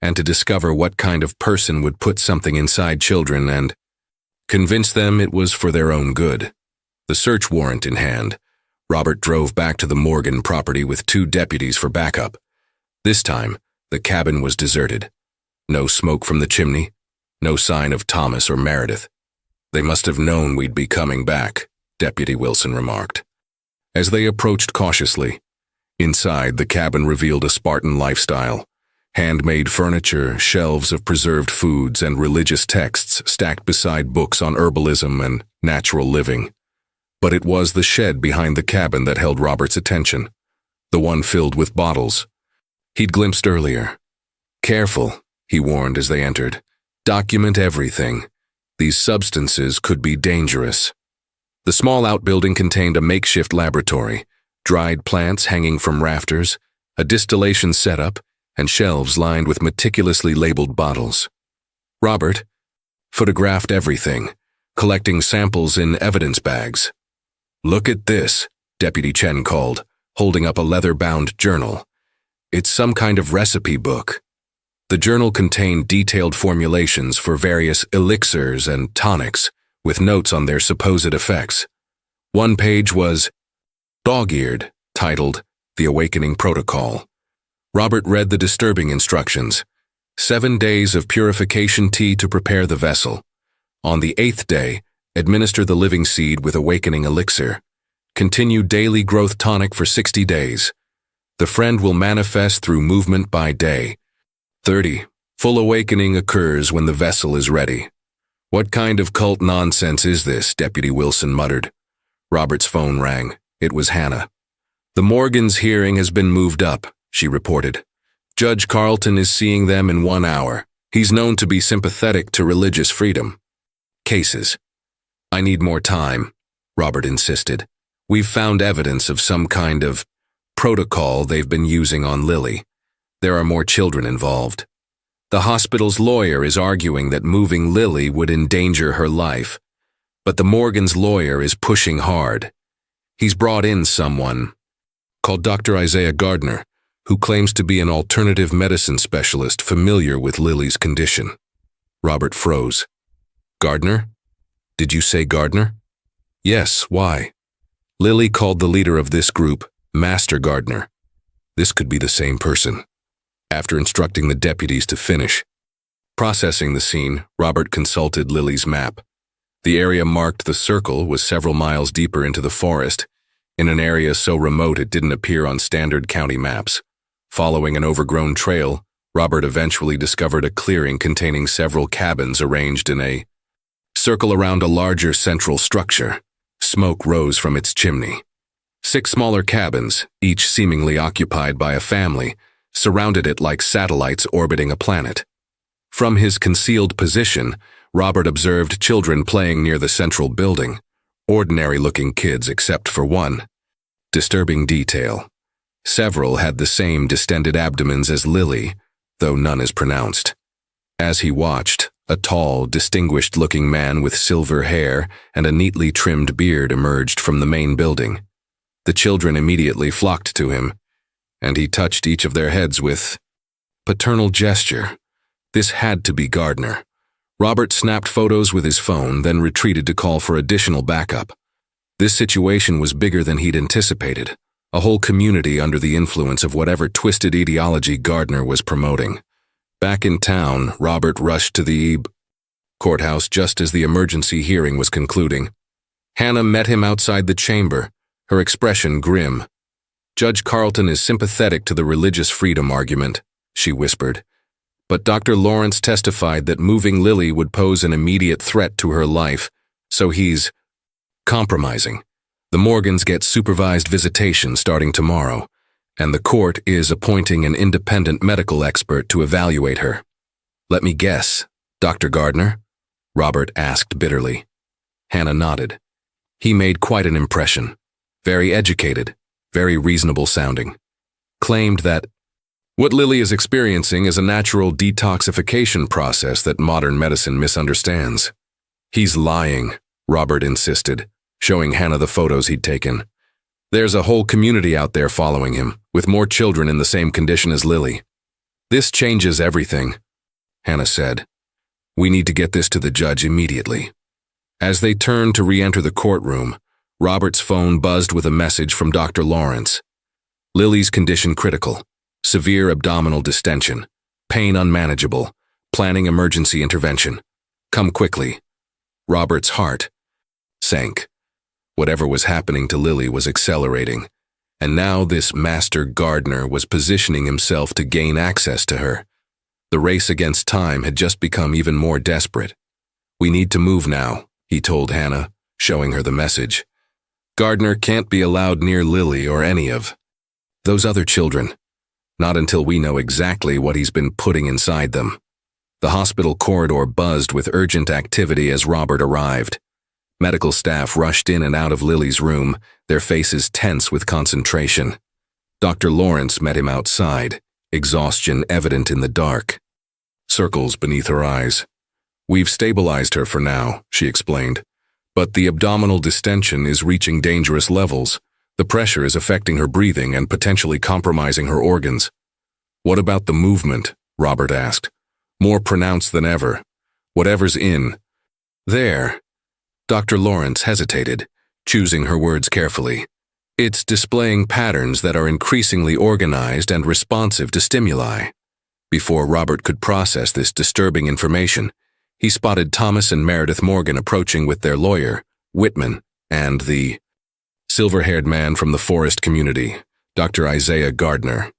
and to discover what kind of person would put something inside children and convince them it was for their own good. The search warrant in hand, Robert drove back to the Morgan property with 2 deputies for backup. This time, the cabin was deserted. No smoke from the chimney, no sign of Thomas or Meredith. "They must have known we'd be coming back," Deputy Wilson remarked. As they approached cautiously, inside the cabin revealed a Spartan lifestyle. Handmade furniture, shelves of preserved foods, and religious texts stacked beside books on herbalism and natural living. But it was the shed behind the cabin that held Robert's attention, the one filled with bottles he'd glimpsed earlier. "Careful," he warned as they entered. "Document everything. These substances could be dangerous." The small outbuilding contained a makeshift laboratory, dried plants hanging from rafters, a distillation setup, and shelves lined with meticulously labeled bottles. Robert photographed everything, collecting samples in evidence bags. "Look at this," Deputy Chen called, holding up a leather-bound journal. "It's some kind of recipe book." The journal contained detailed formulations for various elixirs and tonics, with notes on their supposed effects. One page was dog-eared, titled The Awakening Protocol. Robert read the disturbing instructions. 7 days of purification tea to prepare the vessel. On the 8th day, administer the living seed with awakening elixir. Continue daily growth tonic for 60 days. The friend will manifest through movement by day. 30. Full awakening occurs when the vessel is ready. "What kind of cult nonsense is this?" Deputy Wilson muttered. Robert's phone rang. It was Hannah. "The Morgan's hearing has been moved up," she reported. Judge Carlton is seeing them in 1 hour. He's known to be sympathetic to religious freedom. Cases. I need more time, Robert insisted. We've found evidence of some kind of protocol they've been using on Lily. There are more children involved. The hospital's lawyer is arguing that moving Lily would endanger her life, but the Morgan's lawyer is pushing hard. He's brought in someone called Dr. Isaiah Gardner, who claims to be an alternative medicine specialist familiar with Lily's condition. Robert froze. Gardner? Did you say Gardner? Yes, why? Lily called the leader of this group Master Gardner. This could be the same person. After instructing the deputies to finish processing the scene, Robert consulted Lily's map. The area marked the circle was several miles deeper into the forest, in an area so remote it didn't appear on standard county maps. Following an overgrown trail, Robert eventually discovered a clearing containing several cabins arranged in a circle around a larger central structure. Smoke rose from its chimney. 6 smaller cabins, each seemingly occupied by a family, surrounded it like satellites orbiting a planet. From his concealed position, Robert observed children playing near the central building, ordinary-looking kids except for one. Disturbing detail. Several had the same distended abdomens as Lily, though none as pronounced. As he watched, a tall, distinguished-looking man with silver hair and a neatly trimmed beard emerged from the main building. The children immediately flocked to him, and he touched each of their heads with paternal gesture. This had to be Gardner. Robert snapped photos with his phone, then retreated to call for additional backup. This situation was bigger than he'd anticipated. A whole community under the influence of whatever twisted ideology Gardner was promoting. Back in town, Robert rushed to the courthouse just as the emergency hearing was concluding. Hannah met him outside the chamber, her expression grim. Judge Carlton is sympathetic to the religious freedom argument, she whispered. But Dr. Lawrence testified that moving Lily would pose an immediate threat to her life, so he's compromising. The Morgans get supervised visitation starting tomorrow, and the court is appointing an independent medical expert to evaluate her. Let me guess, Dr. Gardner? Robert asked bitterly. Hannah nodded. He made quite an impression. Very educated, very reasonable sounding. Claimed that what Lily is experiencing is a natural detoxification process that modern medicine misunderstands. He's lying, Robert insisted, showing Hannah the photos he'd taken. There's a whole community out there following him, with more children in the same condition as Lily. This changes everything, Hannah said. We need to get this to the judge immediately. As they turned to re-enter the courtroom, Robert's phone buzzed with a message from Dr. Lawrence. Lily's condition critical. Severe abdominal distension. Pain unmanageable. Planning emergency intervention. Come quickly. Robert's heart sank. Whatever was happening to Lily was accelerating, and now this Master Gardner was positioning himself to gain access to her. The race against time had just become even more desperate. We need to move now, he told Hannah, showing her the message. Gardner can't be allowed near Lily or any of those other children. Not until we know exactly what he's been putting inside them. The hospital corridor buzzed with urgent activity as Robert arrived. Medical staff rushed in and out of Lily's room, their faces tense with concentration. Dr. Lawrence met him outside, exhaustion evident in the dark. Circles beneath her eyes. We've stabilized her for now, she explained. But the abdominal distension is reaching dangerous levels. The pressure is affecting her breathing and potentially compromising her organs. What about the movement? Robert asked. More pronounced than ever. Whatever's in there. Dr. Lawrence hesitated, choosing her words carefully. It's displaying patterns that are increasingly organized and responsive to stimuli. Before Robert could process this disturbing information, he spotted Thomas and Meredith Morgan approaching with their lawyer, Whitman, and the silver-haired man from the forest community, Dr. Isaiah Gardner.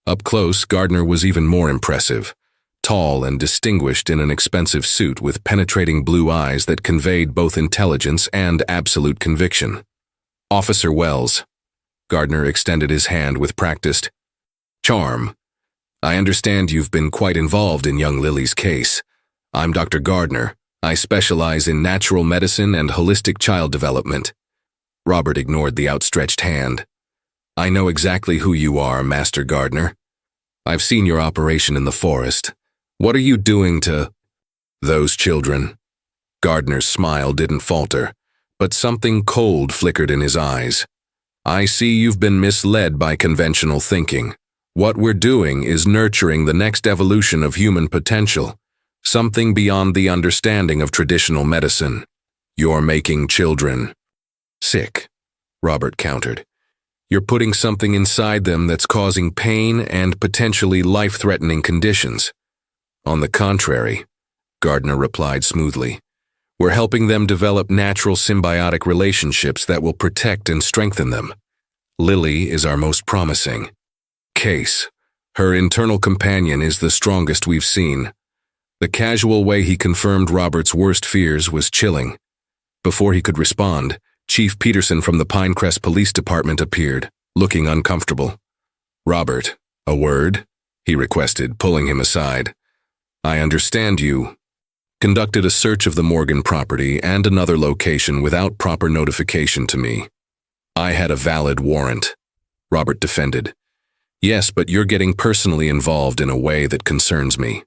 Up close, Gardner was even more impressive. Tall and distinguished in an expensive suit with penetrating blue eyes that conveyed both intelligence and absolute conviction. Officer Wells. Gardner extended his hand with practiced charm. I understand you've been quite involved in young Lily's case. I'm Dr. Gardner. I specialize in natural medicine and holistic child development. Robert ignored the outstretched hand. I know exactly who you are, Master Gardner. I've seen your operation in the forest. What are you doing to those children? Gardner's smile didn't falter, but something cold flickered in his eyes. I see you've been misled by conventional thinking. What we're doing is nurturing the next evolution of human potential, something beyond the understanding of traditional medicine. You're making children sick, Robert countered. You're putting something inside them that's causing pain and potentially life-threatening conditions. On the contrary, Gardner replied smoothly, we're helping them develop natural symbiotic relationships that will protect and strengthen them. Lily is our most promising case. Her internal companion is the strongest we've seen. The casual way he confirmed Robert's worst fears was chilling. Before he could respond, Chief Peterson from the Pinecrest Police Department appeared, looking uncomfortable. Robert, a word? He requested, pulling him aside. I understand you conducted a search of the Morgan property and another location without proper notification to me. I had a valid warrant, Robert defended. Yes, but you're getting personally involved in a way that concerns me.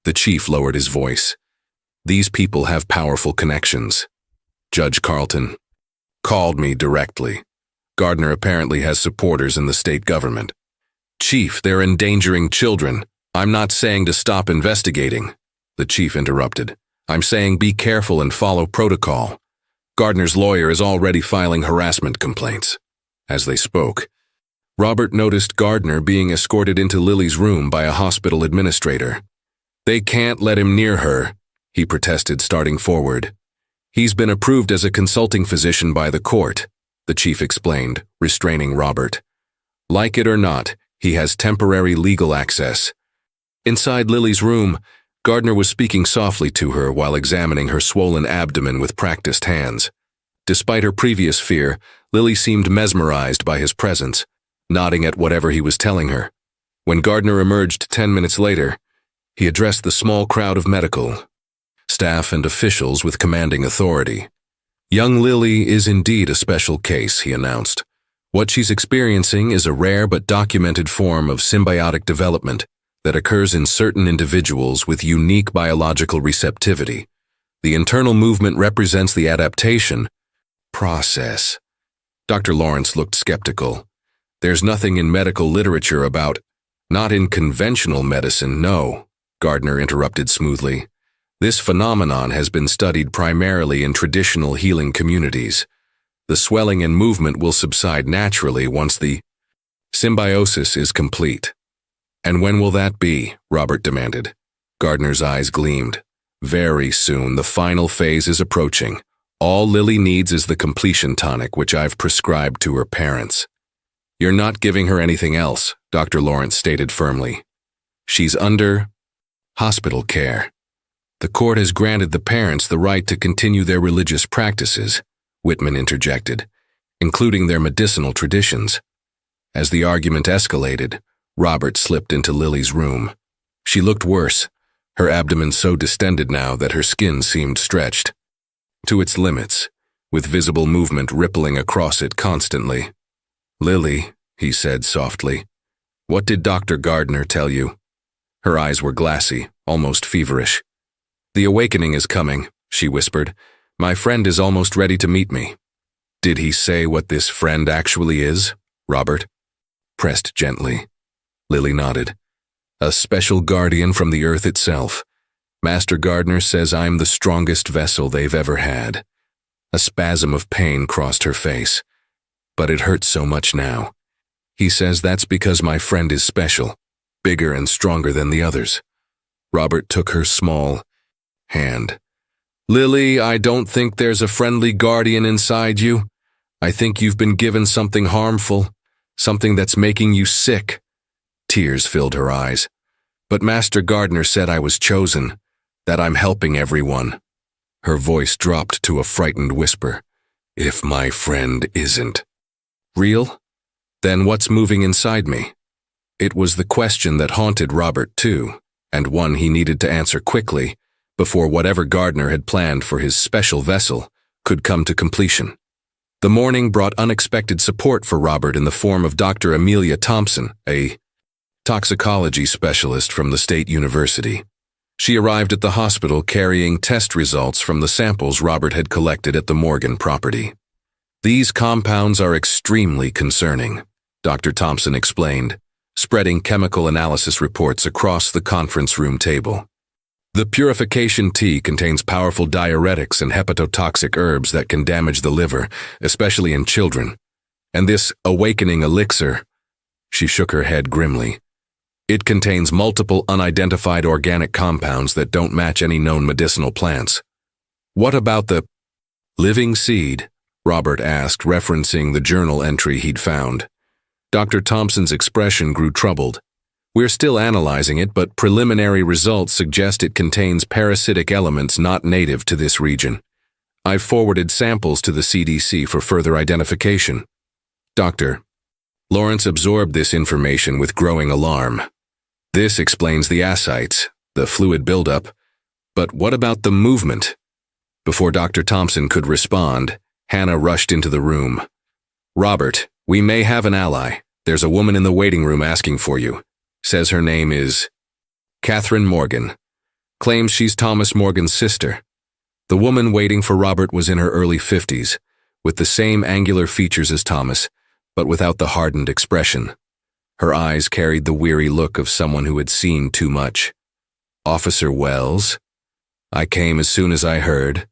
The chief lowered his voice. These people have powerful connections. Judge Carlton called me directly. Gardner apparently has supporters in the state government. Chief, they're endangering children. I'm not saying to stop investigating. The chief interrupted. I'm saying be careful and follow protocol. Gardner's lawyer is already filing harassment complaints. As they spoke, Robert noticed Gardner being escorted into Lily's room by a hospital administrator. They can't let him near her, he protested, starting forward. He's been approved as a consulting physician by the court, the chief explained, restraining Robert. Like it or not, he has temporary legal access. Inside Lily's room, Gardner was speaking softly to her while examining her swollen abdomen with practiced hands. Despite her previous fear, Lily seemed mesmerized by his presence, nodding at whatever he was telling her. When Gardner emerged 10 minutes later, he addressed the small crowd of medical staff and officials with commanding authority. Young Lily is indeed a special case, he announced. What she's experiencing is a rare but documented form of symbiotic development that occurs in certain individuals with unique biological receptivity. The internal movement represents the adaptation process. Dr. Lawrence looked skeptical. There's nothing in medical literature about, not in conventional medicine, no, Gardner interrupted smoothly. This phenomenon has been studied primarily in traditional healing communities. The swelling and movement will subside naturally once the symbiosis is complete. And when will that be? Robert demanded. Gardner's eyes gleamed. Very soon, the final phase is approaching. All Lily needs is the completion tonic, which I've prescribed to her parents. You're not giving her anything else, Dr. Lawrence stated firmly. She's under hospital care. The court has granted the parents the right to continue their religious practices, Whitman interjected, including their medicinal traditions. As the argument escalated, Robert slipped into Lily's room. She looked worse, her abdomen so distended now that her skin seemed stretched to its limits, with visible movement rippling across it constantly. Lily, he said softly, what did Dr. Gardner tell you? Her eyes were glassy, almost feverish. The awakening is coming, she whispered. My friend is almost ready to meet me. Did he say what this friend actually is? Robert pressed gently. Lily nodded. A special guardian from the earth itself. Master Gardner says I'm the strongest vessel they've ever had. A spasm of pain crossed her face. But it hurts so much now. He says that's because my friend is special, bigger and stronger than the others. Robert took her small hand. Lily, I don't think there's a friendly guardian inside you. I think you've been given something harmful, something that's making you sick. Tears filled her eyes. But Master Gardner said I was chosen, that I'm helping everyone. Her voice dropped to a frightened whisper. If my friend isn't real, then what's moving inside me? It was the question that haunted Robert too, and one he needed to answer quickly, before whatever Gardner had planned for his special vessel could come to completion. The morning brought unexpected support for Robert in the form of Dr. Amelia Thompson, a toxicology specialist from the State University. She arrived at the hospital carrying test results from the samples Robert had collected at the Morgan property. "These compounds are extremely concerning," Dr. Thompson explained, spreading chemical analysis reports across the conference room table. "The purification tea contains powerful diuretics and hepatotoxic herbs that can damage the liver, especially in children. And this awakening elixir," she shook her head grimly, "it contains multiple unidentified organic compounds that don't match any known medicinal plants." "What about the living seed?" Robert asked, referencing the journal entry he'd found. Dr. Thompson's expression grew troubled. "We're still analyzing it, but preliminary results suggest it contains parasitic elements not native to this region. I've forwarded samples to the CDC for further identification." Dr. Lawrence absorbed this information with growing alarm. "This explains the ascites, the fluid buildup, but what about the movement?" Before Dr. Thompson could respond, Hannah rushed into the room. "Robert, we may have an ally. There's a woman in the waiting room asking for you. Says her name is Catherine Morgan. Claims she's Thomas Morgan's sister." The woman waiting for Robert was in her early 50s, with the same angular features as Thomas, but without the hardened expression. Her eyes carried the weary look of someone who had seen too much. "Officer Wells? I came as soon as I heard."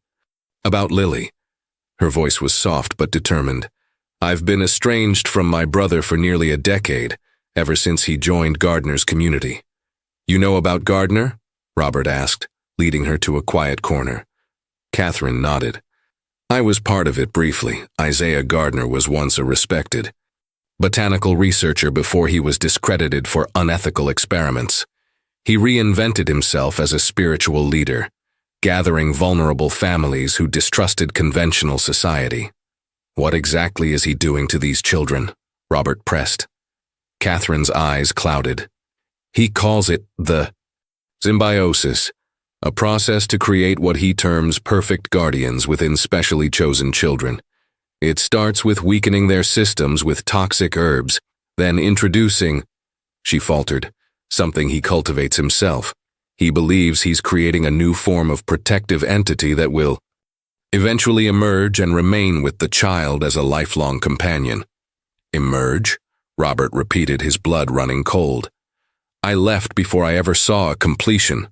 "About Lily." Her voice was soft but determined. "I've been estranged from my brother for nearly a decade, ever since he joined Gardner's community." "You know about Gardner?" Robert asked, leading her to a quiet corner. Catherine nodded. "I was part of it briefly. Isaiah Gardner was once a respected botanical researcher before he was discredited for unethical experiments. He reinvented himself as a spiritual leader, gathering vulnerable families who distrusted conventional society." "What exactly is he doing to these children?" Robert pressed. Catherine's eyes clouded. "He calls it the symbiosis, a process to create what he terms perfect guardians within specially chosen children. It starts with weakening their systems with toxic herbs, then introducing," she faltered, "something he cultivates himself. He believes he's creating a new form of protective entity that will eventually emerge and remain with the child as a lifelong companion." "Emerge?" Robert repeated, his blood running cold. "I left before I ever saw a completion,"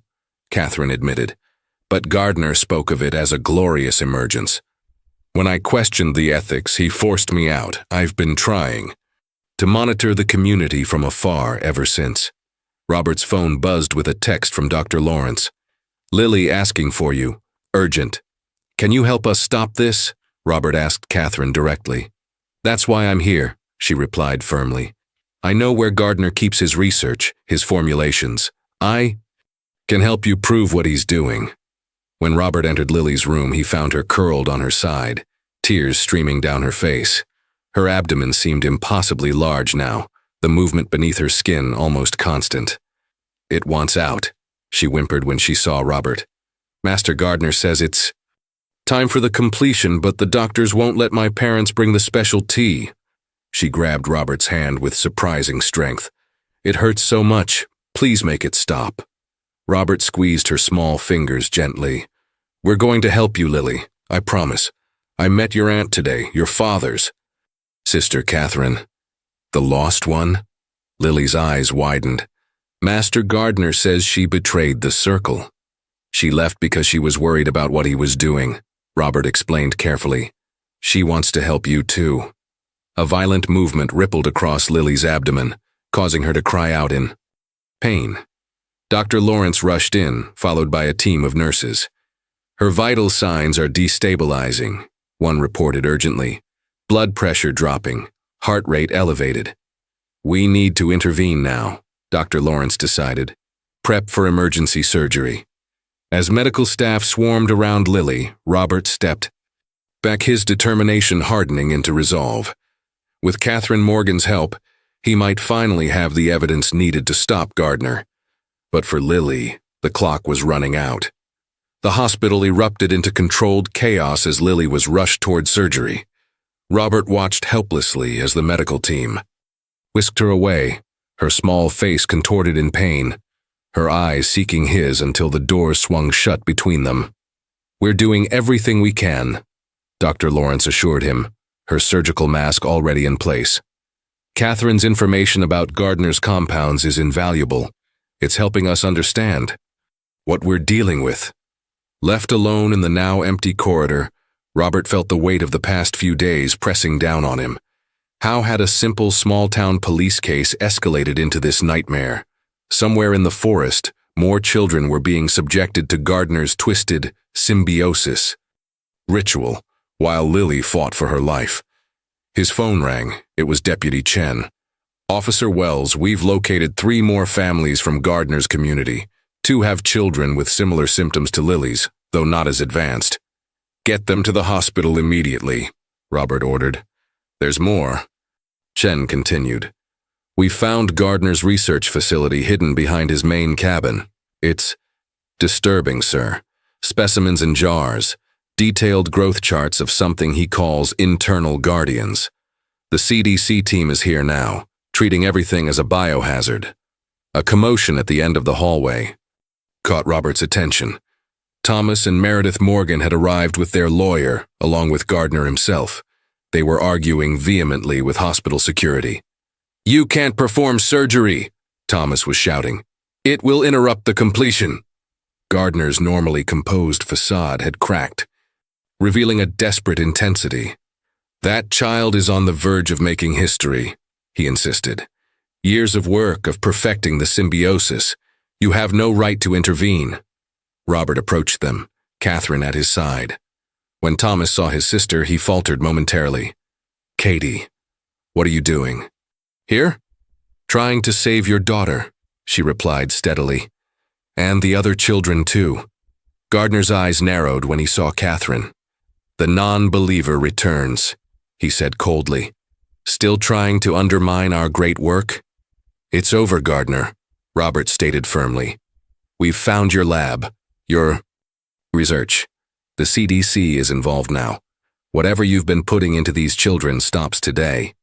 Catherine admitted, "but Gardner spoke of it as a glorious emergence. When I questioned the ethics, he forced me out. I've been trying to monitor the community from afar ever since." Robert's phone buzzed with a text from Dr. Lawrence. "Lily asking for you. Urgent." "Can you help us stop this?" Robert asked Catherine directly. "That's why I'm here," she replied firmly. "I know where Gardner keeps his research, his formulations. I can help you prove what he's doing." When Robert entered Lily's room, he found her curled on her side, tears streaming down her face. Her abdomen seemed impossibly large now, the movement beneath her skin almost constant. "It wants out," she whimpered when she saw Robert. "Master Gardner says it's time for the completion, but the doctors won't let my parents bring the special tea." She grabbed Robert's hand with surprising strength. "It hurts so much. Please make it stop." Robert squeezed her small fingers gently. "We're going to help you, Lily. I promise. I met your aunt today, your father's." "Sister Catherine. The lost one?" Lily's eyes widened. "Master Gardner says she betrayed the circle. She left because she was worried about what he was doing," Robert explained carefully. "She wants to help you too." A violent movement rippled across Lily's abdomen, causing her to cry out in pain. Dr. Lawrence rushed in, followed by a team of nurses. "Her vital signs are destabilizing," one reported urgently. "Blood pressure dropping, heart rate elevated." "We need to intervene now," Dr. Lawrence decided. "Prep for emergency surgery." As medical staff swarmed around Lily, Robert stepped back, his determination hardening into resolve. With Catherine Morgan's help, He might finally have the evidence needed to stop Gardner. But for Lily, the clock was running out. The hospital erupted into controlled chaos as Lily was rushed toward surgery. Robert watched helplessly as the medical team whisked her away, her small face contorted in pain, her eyes seeking his until the door swung shut between them. "We're doing everything we can," Dr. Lawrence assured him, her surgical mask already in place. "Catherine's information about Gardner's compounds is invaluable. It's helping us understand what we're dealing with." Left alone in the now empty corridor, Robert felt the weight of the past few days pressing down on him. How had a simple small-town police case escalated into this nightmare? Somewhere in the forest, more children were being subjected to Gardner's twisted symbiosis ritual, while Lily fought for her life. His phone rang. It was Deputy Chen. "Officer Wells, we've located 3 more families from Gardner's community. 2 have children with similar symptoms to Lily's, though not as advanced. Get them to the hospital immediately," Robert ordered. "There's more," Chen continued. "We found Gardner's research facility hidden behind his main cabin. It's disturbing, sir. Specimens in jars, detailed growth charts of something he calls internal guardians. The CDC team is here now, treating everything as a biohazard." A commotion at the end of the hallway caught Robert's attention. Thomas and Meredith Morgan had arrived with their lawyer, along with Gardner himself. They were arguing vehemently with hospital security. "You can't perform surgery," Thomas was shouting. "It will interrupt the completion." Gardner's normally composed facade had cracked, revealing a desperate intensity. "That child is on the verge of making history," he insisted. "Years of work, of perfecting the symbiosis. You have no right to intervene." Robert approached them, Catherine at his side. When Thomas saw his sister, he faltered momentarily. "Katie, what are you doing?" "Here?" "Trying to save your daughter," she replied steadily. "And the other children, too." Gardner's eyes narrowed when he saw Catherine. "The non-believer returns," he said coldly. "Still trying to undermine our great work?" "It's over, Gardner," Robert stated firmly. "We've found your lab, your research. The CDC is involved now. Whatever you've been putting into these children stops today."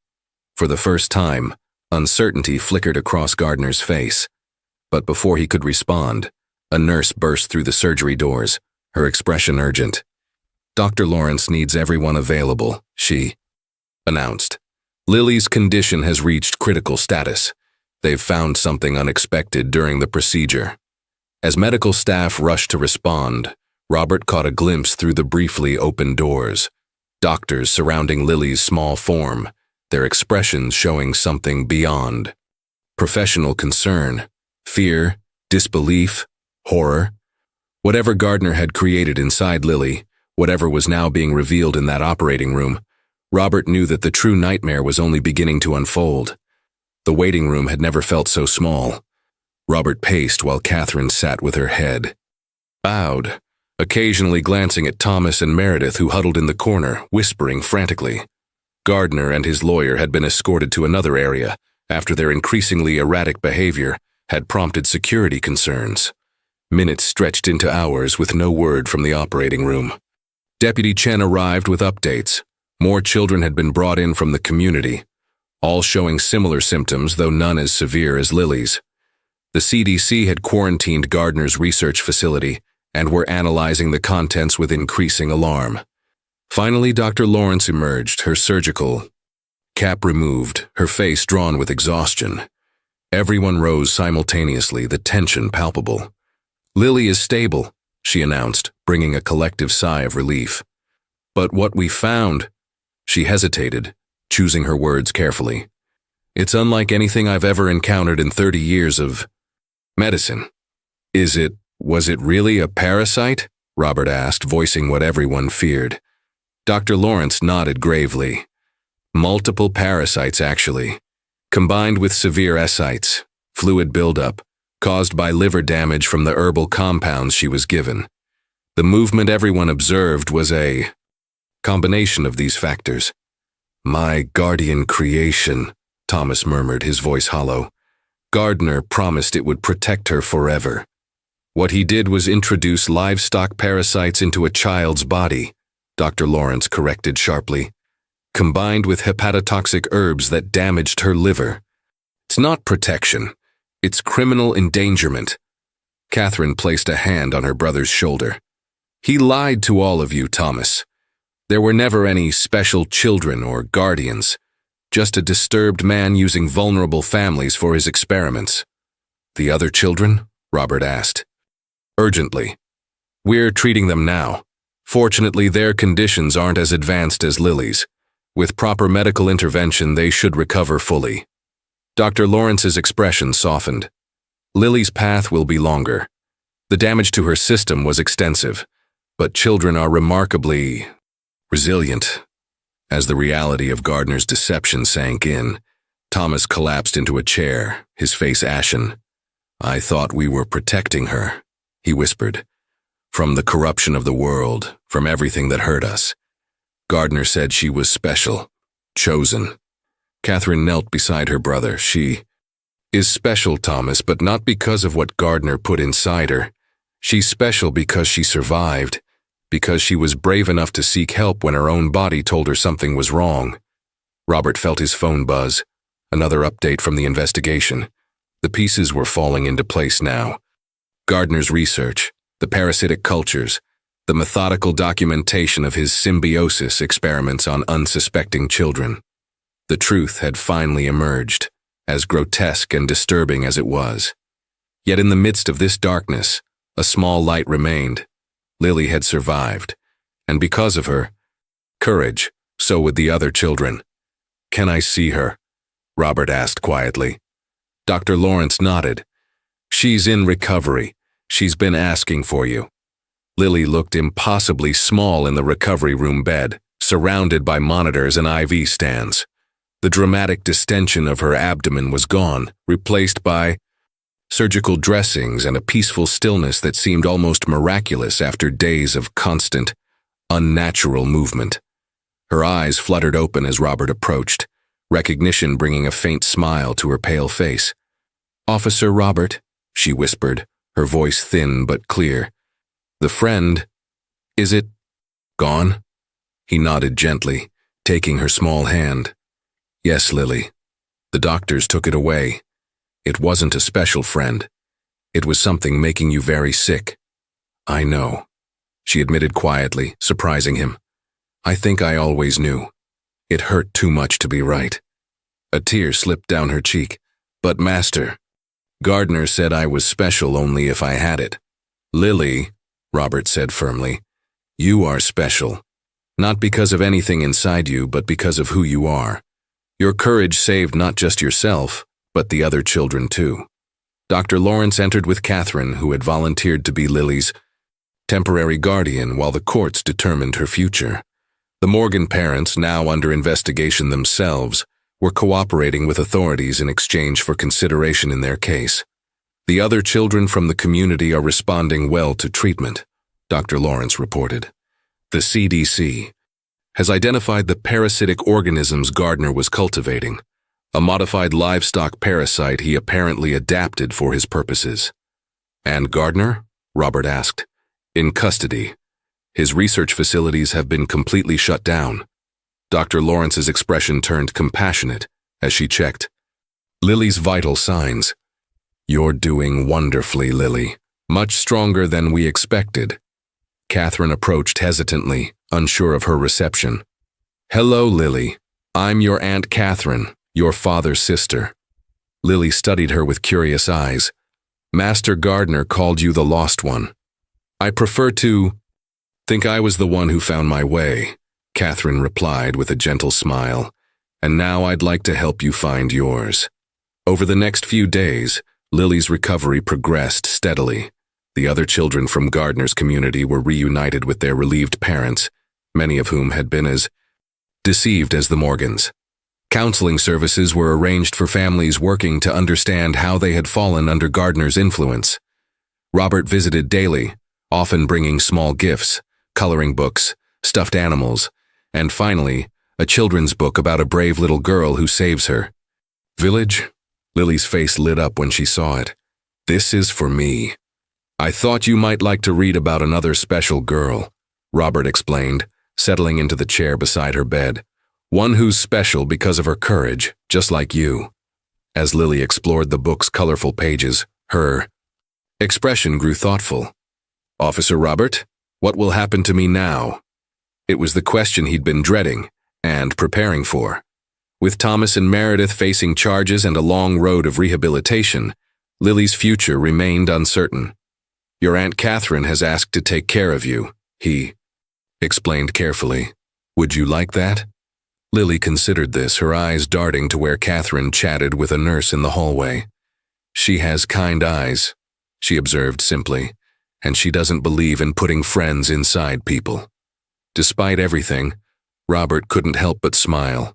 For the first time, uncertainty flickered across Gardner's face. But before he could respond, a nurse burst through the surgery doors, her expression urgent. "Dr. Lawrence needs everyone available," she announced. "Lily's condition has reached critical status. They've found something unexpected during the procedure." As medical staff rushed to respond, Robert caught a glimpse through the briefly opened doors. Doctors surrounding Lily's small form, their expressions showing something beyond professional concern, fear, disbelief, horror. Whatever Gardner had created inside Lily, whatever was now being revealed in that operating room, Robert knew that the true nightmare was only beginning to unfold. The waiting room had never felt so small. Robert paced while Catherine sat with her head bowed, occasionally glancing at Thomas and Meredith, who huddled in the corner, whispering frantically. Gardner and his lawyer had been escorted to another area after their increasingly erratic behavior had prompted security concerns. Minutes stretched into hours with no word from the operating room. Deputy Chen arrived with updates. More children had been brought in from the community, all showing similar symptoms, though none as severe as Lily's. The CDC had quarantined Gardner's research facility and were analyzing the contents with increasing alarm. Finally, Dr. Lawrence emerged, her surgical cap removed, her face drawn with exhaustion. Everyone rose simultaneously, the tension palpable. "Lily is stable," she announced, bringing a collective sigh of relief. "But what we found," she hesitated, choosing her words carefully. "It's unlike anything I've ever encountered in 30 years of medicine." Was it really a parasite?" Robert asked, voicing what everyone feared. Dr. Lawrence nodded gravely. "Multiple parasites, actually, combined with severe ascites, fluid buildup, caused by liver damage from the herbal compounds she was given. The movement everyone observed was a combination of these factors." "My guardian creation," Thomas murmured, his voice hollow. Gardner promised it would protect her forever. What he did was introduce livestock parasites into a child's body, Dr. Lawrence corrected sharply, combined with hepatotoxic herbs that damaged her liver. It's not protection. It's criminal endangerment. Catherine placed a hand on her brother's shoulder. He lied to all of you, Thomas. There were never any special children or guardians, just a disturbed man using vulnerable families for his experiments. The other children? Robert asked. Urgently. We're treating them now. Fortunately, their conditions aren't as advanced as Lily's. With proper medical intervention, they should recover fully. Dr. Lawrence's expression softened. Lily's path will be longer. The damage to her system was extensive, but children are remarkably resilient. As the reality of Gardner's deception sank in, Thomas collapsed into a chair, his face ashen. I thought we were protecting her, he whispered. From the corruption of the world, from everything that hurt us. Gardner said she was special, chosen. Catherine knelt beside her brother. She is special, Thomas, but not because of what Gardner put inside her. She's special because she survived, because she was brave enough to seek help when her own body told her something was wrong. Robert felt his phone buzz. Another update from the investigation. The pieces were falling into place now. Gardner's research, the parasitic cultures, the methodical documentation of his symbiosis experiments on unsuspecting children. The truth had finally emerged, as grotesque and disturbing as it was. Yet in the midst of this darkness, a small light remained. Lily had survived, and because of her courage, so would the other children. Can I see her? Robert asked quietly. Dr. Lawrence nodded. She's in recovery. She's been asking for you. Lily looked impossibly small in the recovery room bed, surrounded by monitors and IV stands. The dramatic distension of her abdomen was gone, replaced by surgical dressings and a peaceful stillness that seemed almost miraculous after days of constant, unnatural movement. Her eyes fluttered open as Robert approached, recognition bringing a faint smile to her pale face. Officer Robert, she whispered, her voice thin but clear. The friend, is it gone? He nodded gently, taking her small hand. Yes, Lily. The doctors took it away. It wasn't a special friend. It was something making you very sick. I know, she admitted quietly, surprising him. I think I always knew. It hurt too much to be right. A tear slipped down her cheek. But Master, Gardner said I was special only if I had it. Lily, Robert said firmly, you are special. Not because of anything inside you, but because of who you are. Your courage saved not just yourself, but the other children too. Dr. Lawrence entered with Catherine, who had volunteered to be Lily's temporary guardian while the courts determined her future. The Morgan parents, now under investigation themselves, were cooperating with authorities in exchange for consideration in their case. The other children from the community are responding well to treatment, Dr. Lawrence reported. The CDC has identified the parasitic organisms Gardner was cultivating, a modified livestock parasite he apparently adapted for his purposes. And Gardner? Robert asked. In custody. His research facilities have been completely shut down. Dr. Lawrence's expression turned compassionate as she checked Lily's vital signs. You're doing wonderfully, Lily. Much stronger than we expected. Catherine approached hesitantly, unsure of her reception. Hello, Lily. I'm your Aunt Catherine, your father's sister. Lily studied her with curious eyes. Master Gardner called you the lost one. I prefer to think I was the one who found my way, Catherine replied with a gentle smile. And now I'd like to help you find yours. Over the next few days, Lily's recovery progressed steadily. The other children from Gardner's community were reunited with their relieved parents, many of whom had been as deceived as the Morgans. Counseling services were arranged for families working to understand how they had fallen under Gardner's influence. Robert visited daily, often bringing small gifts, coloring books, stuffed animals, and finally, a children's book about a brave little girl who saves her. Village? Lily's face lit up when she saw it. This is for me. I thought you might like to read about another special girl, Robert explained, settling into the chair beside her bed. One who's special because of her courage, just like you. As Lily explored the book's colorful pages, her expression grew thoughtful. Officer Robert, what will happen to me now? It was the question he'd been dreading and preparing for. With Thomas and Meredith facing charges and a long road of rehabilitation, Lily's future remained uncertain. Your Aunt Catherine has asked to take care of you, he explained carefully. Would you like that? Lily considered this, her eyes darting to where Catherine chatted with a nurse in the hallway. She has kind eyes, she observed simply, and she doesn't believe in putting friends inside people. Despite everything, Robert couldn't help but smile.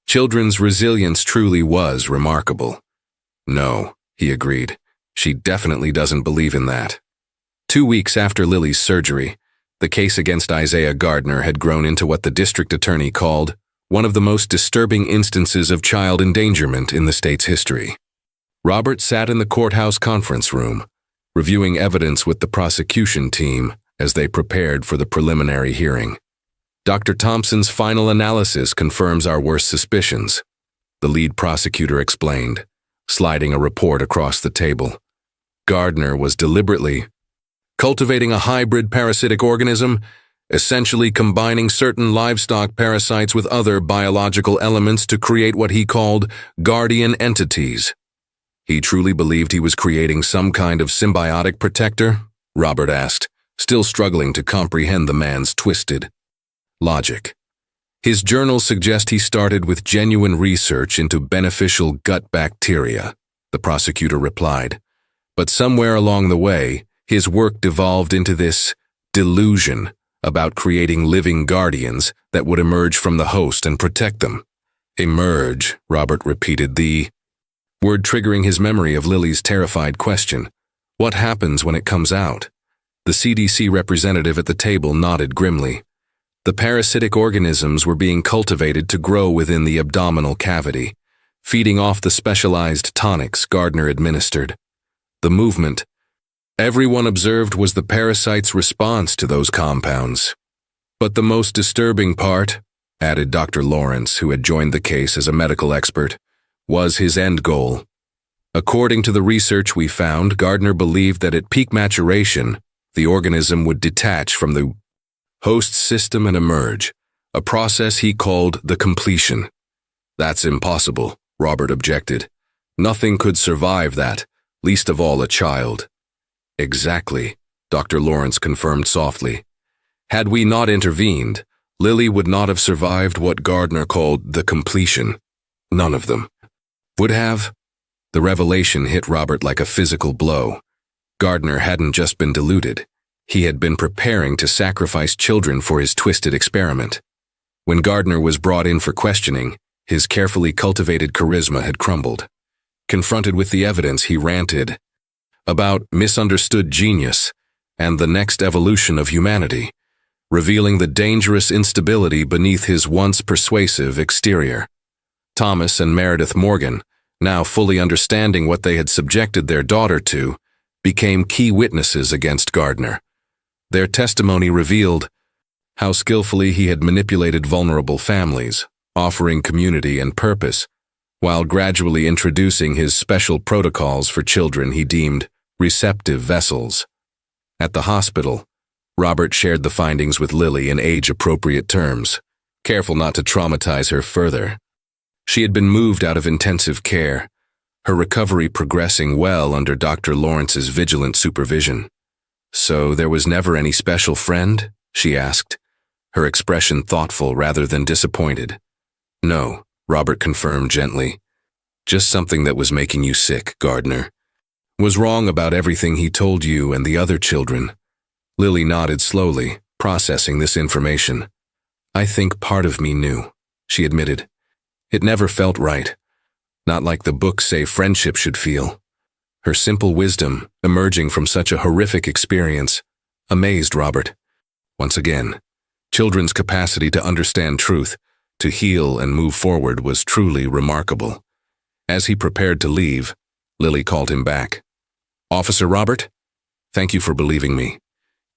Children's resilience truly was remarkable. No, he agreed. She definitely doesn't believe in that. 2 weeks after Lily's surgery, the case against Isaiah Gardner had grown into what the district attorney called one of the most disturbing instances of child endangerment in the state's history. Robert sat in the courthouse conference room, reviewing evidence with the prosecution team as they prepared for the preliminary hearing. Dr. Thompson's final analysis confirms our worst suspicions, the lead prosecutor explained, sliding a report across the table. Gardner was deliberately cultivating a hybrid parasitic organism, essentially combining certain livestock parasites with other biological elements to create what he called guardian entities. He truly believed he was creating some kind of symbiotic protector? Robert asked, still struggling to comprehend the man's twisted logic. His journals suggest he started with genuine research into beneficial gut bacteria, the prosecutor replied. But somewhere along the way, his work devolved into this delusion about creating living guardians that would emerge from the host and protect them. Emerge, Robert repeated, the word triggering his memory of Lily's terrified question. What happens when it comes out? The CDC representative at the table nodded grimly. The parasitic organisms were being cultivated to grow within the abdominal cavity, feeding off the specialized tonics Gardner administered. The movement everyone observed was the parasite's response to those compounds. But the most disturbing part, added Dr. Lawrence, who had joined the case as a medical expert, was his end goal. According to the research we found, Gardner believed that at peak maturation, the organism would detach from the host system and emerge, a process he called the completion. That's impossible, Robert objected. Nothing could survive that, least of all a child. Exactly, Dr. Lawrence confirmed softly. Had we not intervened, Lily would not have survived what Gardner called the completion. None of them would have. The revelation hit Robert like a physical blow. Gardner hadn't just been deluded. He had been preparing to sacrifice children for his twisted experiment. When Gardner was brought in for questioning, his carefully cultivated charisma had crumbled. Confronted with the evidence, he ranted about misunderstood genius and the next evolution of humanity, revealing the dangerous instability beneath his once persuasive exterior. Thomas and Meredith Morgan, now fully understanding what they had subjected their daughter to, became key witnesses against Gardner. Their testimony revealed how skillfully he had manipulated vulnerable families, offering community and purpose, while gradually introducing his special protocols for children he deemed receptive vessels. At the hospital, Robert shared the findings with Lily in age-appropriate terms, careful not to traumatize her further. She had been moved out of intensive care, her recovery progressing well under Dr. Lawrence's vigilant supervision. So there was never any special friend? She asked, her expression thoughtful rather than disappointed. No, Robert confirmed gently. Just something that was making you sick, Gardner. Was wrong about everything he told you and the other children. Lily nodded slowly, processing this information. I think part of me knew, she admitted. It never felt right. Not like the books say friendship should feel. Her simple wisdom, emerging from such a horrific experience, amazed Robert. Once again, children's capacity to understand truth, to heal and move forward was truly remarkable. As he prepared to leave, Lily called him back. "Officer Robert, thank you for believing me.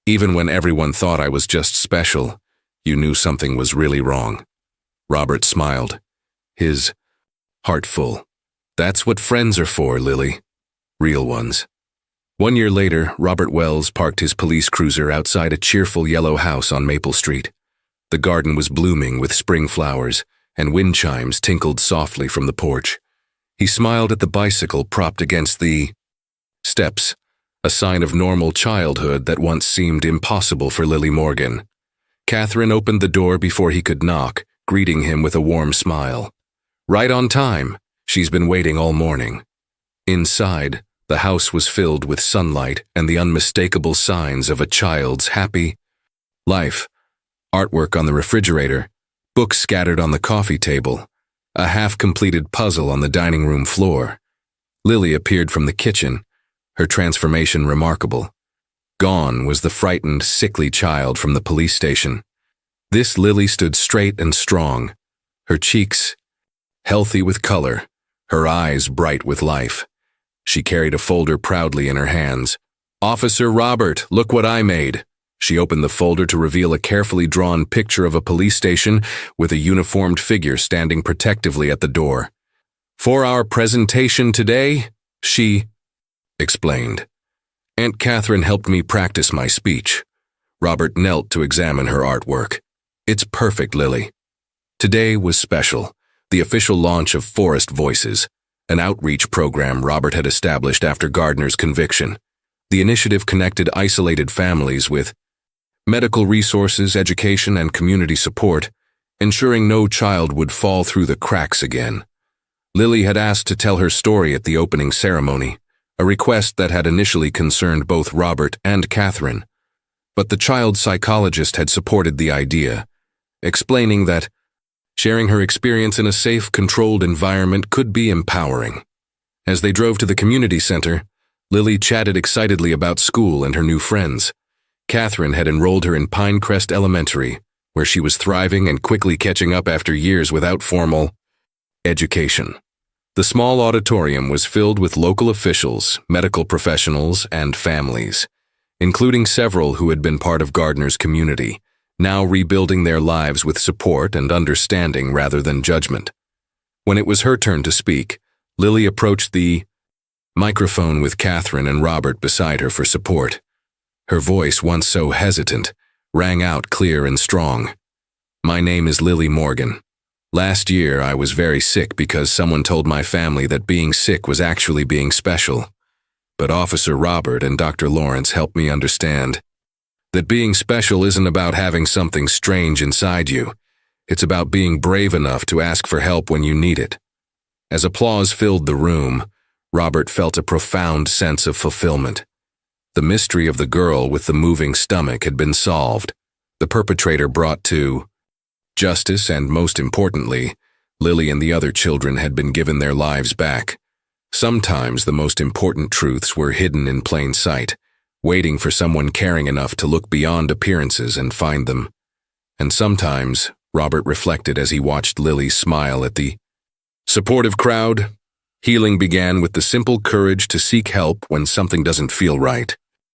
Even when everyone thought I was just special, you knew something was really wrong." Robert smiled, his heart full. "That's what friends are for, Lily. Real ones." 1 year later, Robert Wells parked his police cruiser outside a cheerful yellow house on Maple Street. The garden was blooming with spring flowers, and wind chimes tinkled softly from the porch. He smiled at the bicycle propped against the steps, a sign of normal childhood that once seemed impossible for Lily Morgan. Catherine opened the door before he could knock, greeting him with a warm smile. "Right on time. She's been waiting all morning." Inside, the house was filled with sunlight and the unmistakable signs of a child's happy life. Artwork on the refrigerator, books scattered on the coffee table, a half-completed puzzle on the dining room floor. Lily appeared from the kitchen, her transformation remarkable. Gone was the frightened, sickly child from the police station. This Lily stood straight and strong, her cheeks healthy with color, her eyes bright with life. She carried a folder proudly in her hands. "Officer Robert, look what I made." She opened the folder to reveal a carefully drawn picture of a police station with a uniformed figure standing protectively at the door. "For our presentation today," she explained. "Aunt Catherine helped me practice my speech." Robert knelt to examine her artwork. "It's perfect, Lily." Today was special, the official launch of Forest Voices, an outreach program Robert had established after Gardner's conviction. The initiative connected isolated families with medical resources, education, and community support, ensuring no child would fall through the cracks again. Lily had asked to tell her story at the opening ceremony, a request that had initially concerned both Robert and Catherine. But the child psychologist had supported the idea, explaining that sharing her experience in a safe, controlled environment could be empowering. As they drove to the community center, Lily chatted excitedly about school and her new friends. Catherine had enrolled her in Pinecrest Elementary, where she was thriving and quickly catching up after years without formal education. The small auditorium was filled with local officials, medical professionals, and families, including several who had been part of Gardner's community, now rebuilding their lives with support and understanding rather than judgment. When it was her turn to speak, Lily approached the microphone with Catherine and Robert beside her for support. Her voice, once so hesitant, rang out clear and strong. "My name is Lily Morgan. Last year I was very sick because someone told my family that being sick was actually being special. But Officer Robert and Dr. Lawrence helped me understand that being special isn't about having something strange inside you. It's about being brave enough to ask for help when you need it." As applause filled the room, Robert felt a profound sense of fulfillment. The mystery of the girl with the moving stomach had been solved, the perpetrator brought to justice, and most importantly, Lily and the other children had been given their lives back. Sometimes the most important truths were hidden in plain sight, waiting for someone caring enough to look beyond appearances and find them. And sometimes, Robert reflected as he watched Lily smile at the supportive crowd, healing began with the simple courage to seek help when something doesn't feel right.